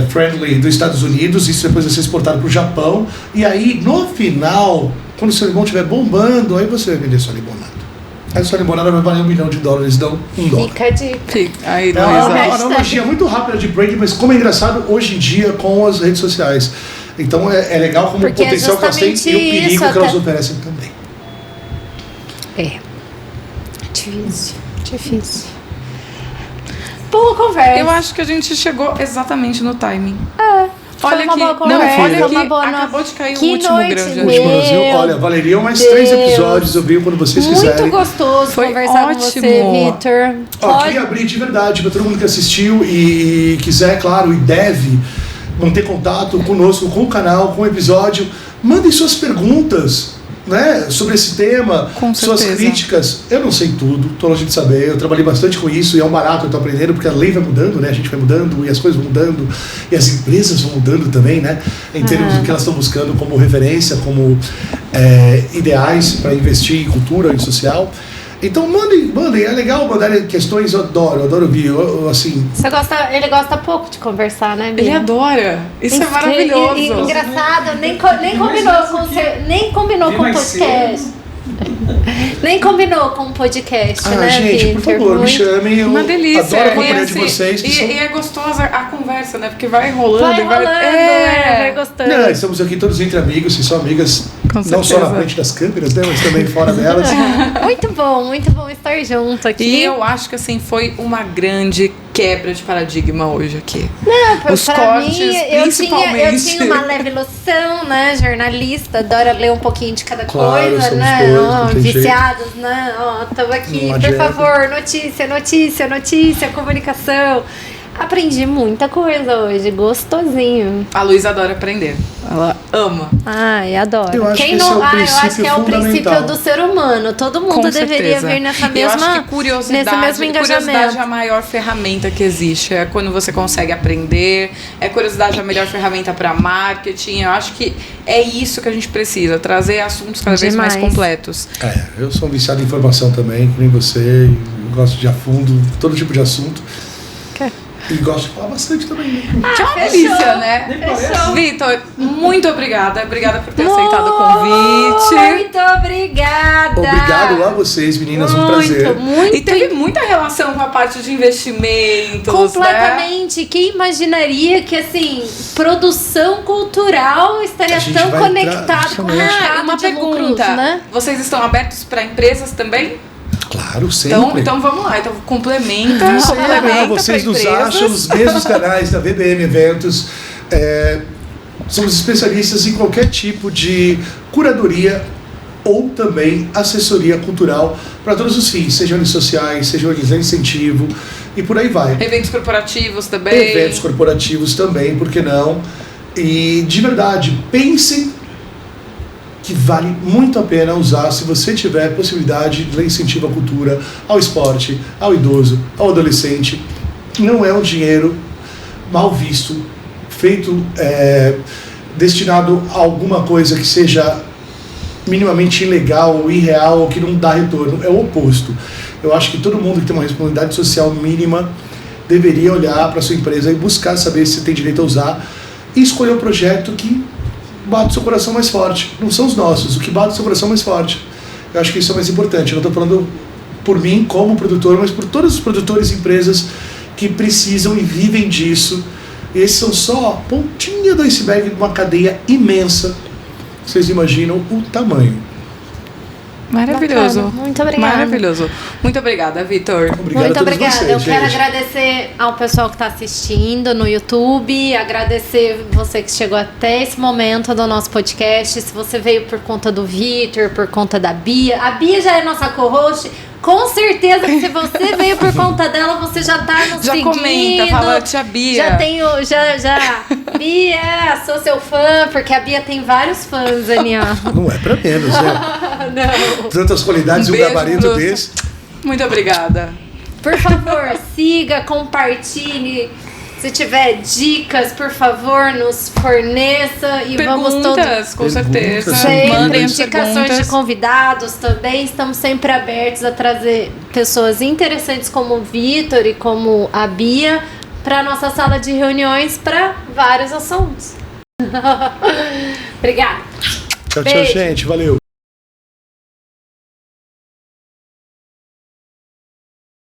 friendly dos Estados Unidos, isso depois vai ser exportado para o Japão, e aí no final, quando o seu limão estiver bombando, aí você vai vender sua limonada. Aí sua limonada vai valer $1 milhão, dão $1. Fica a dica. Aí, é uma analogia muito rápida de branding, mas como é engraçado hoje em dia com as redes sociais. Então é legal como o potencial que elas têm e o perigo que elas oferecem também. Difícil. Boa conversa. Eu acho que a gente chegou exatamente no timing. Olha aqui, acabou de cair o último grande. Olha, valeria mais 3 episódios, eu venho quando vocês quiserem. Muito gostoso conversar com você, Vitor. Queria abrir de verdade para todo mundo que assistiu e quiser, claro, e deve manter contato conosco, com o canal, com o episódio. Mandem suas perguntas, né, sobre esse tema, suas críticas. Eu não sei tudo, tô longe de saber, eu trabalhei bastante com isso e é um barato, eu tô aprendendo, porque a lei vai mudando, né, a gente vai mudando e as coisas vão mudando e as empresas vão mudando também, né, em termos do que elas estão buscando como referência, como ideais para investir em cultura e social. Então mandem, é legal mandarem questões, eu adoro ouvir, assim... Ele gosta pouco de conversar, né, Bia? Ele adora, isso é maravilhoso. Engraçado, nem combinou com o podcast. Nem combinou com o podcast, né, gente, Victor? por favor, me chamem, eu uma delícia. Adoro a companhia de vocês. E é gostosa a conversa, né, porque vai rolando. Vai gostando. Não, estamos aqui todos entre amigos, vocês são amigas, não só na frente das câmeras, né, mas também fora delas. Muito bom estar junto aqui. E eu acho que assim, foi uma grande quebra de paradigma hoje aqui. Não, os pra cortes, mim, principalmente. eu tinha uma leve noção, né? Jornalista, adora ler um pouquinho de cada claro, coisa, né? Viciados, né? Estamos aqui, por favor, notícia, comunicação. Aprendi muita coisa hoje, gostosinho. A Luísa adora aprender. Ela ama. Ai, adoro. Eu acho Quem que não, eu acho que é o princípio do ser humano. Todo mundo deveria vir nessa mesma, eu acho que curiosidade é a maior ferramenta que existe. É quando você consegue aprender. É curiosidade a melhor ferramenta para marketing. Eu acho que é isso que a gente precisa. Trazer assuntos cada vez mais completos. Eu sou um viciado em informação também, que nem você. Eu gosto de a fundo, todo tipo de assunto. E gosto de falar bastante também, né? Que é uma delícia, né? Vitor, muito obrigada. Obrigada por ter aceitado o convite. Muito obrigada. Obrigado a vocês, meninas. Um prazer. E teve muita relação com a parte de investimentos. Completamente. Né? Quem imaginaria que, assim, produção cultural estaria tão conectada com o mercado uma de pergunta, lucros, né? Vocês estão abertos para empresas também? Claro, sempre. Então vamos lá. Então complementa vocês nos acham nos mesmos canais da VBM Eventos. Somos especialistas em qualquer tipo de curadoria ou também assessoria cultural para todos os fins, sejam eles sociais, sejam eles de incentivo e por aí vai. Eventos corporativos também. Eventos corporativos também, por que não? E de verdade, pensem que vale muito a pena usar se você tiver possibilidade de incentivo à cultura, ao esporte, ao idoso, ao adolescente. Não é um dinheiro mal visto, feito, destinado a alguma coisa que seja minimamente ilegal ou irreal ou que não dá retorno. É o oposto. Eu acho que todo mundo que tem uma responsabilidade social mínima deveria olhar para sua empresa e buscar saber se tem direito a usar e escolher um projeto que bate o seu coração mais forte. Não são os nossos, o que bate o seu coração mais forte. Eu acho que isso é mais importante. Eu não estou falando por mim como produtor, mas por todos os produtores e empresas que precisam e vivem disso. Esses são só a pontinha do iceberg de uma cadeia imensa. Vocês imaginam o tamanho. Maravilhoso. Bacana. Muito obrigada. Maravilhoso. Muito obrigada, Vitor. Muito obrigada. Eu quero agradecer ao pessoal que está assistindo no YouTube, agradecer você que chegou até esse momento do nosso podcast. Se você veio por conta do Vitor, por conta da Bia. A Bia já é nossa co-host. Com certeza que se você veio por conta dela, você já tá nos já seguindo. Comenta, fala, tia Bia. Já tenho, Bia, sou seu fã, porque a Bia tem vários fãs, Anian. Não é pra menos, né? Não. Tantas qualidades e um gabarito desse. Muito obrigada. Por favor, siga, compartilhe. Se tiver dicas, por favor, nos forneça e perguntas, vamos todos. Com certeza. Sempre indicações de convidados também. Estamos sempre abertos a trazer pessoas interessantes como o Vitor e como a Bia para nossa sala de reuniões para vários assuntos. Obrigada. Tchau, tchau, gente. Valeu.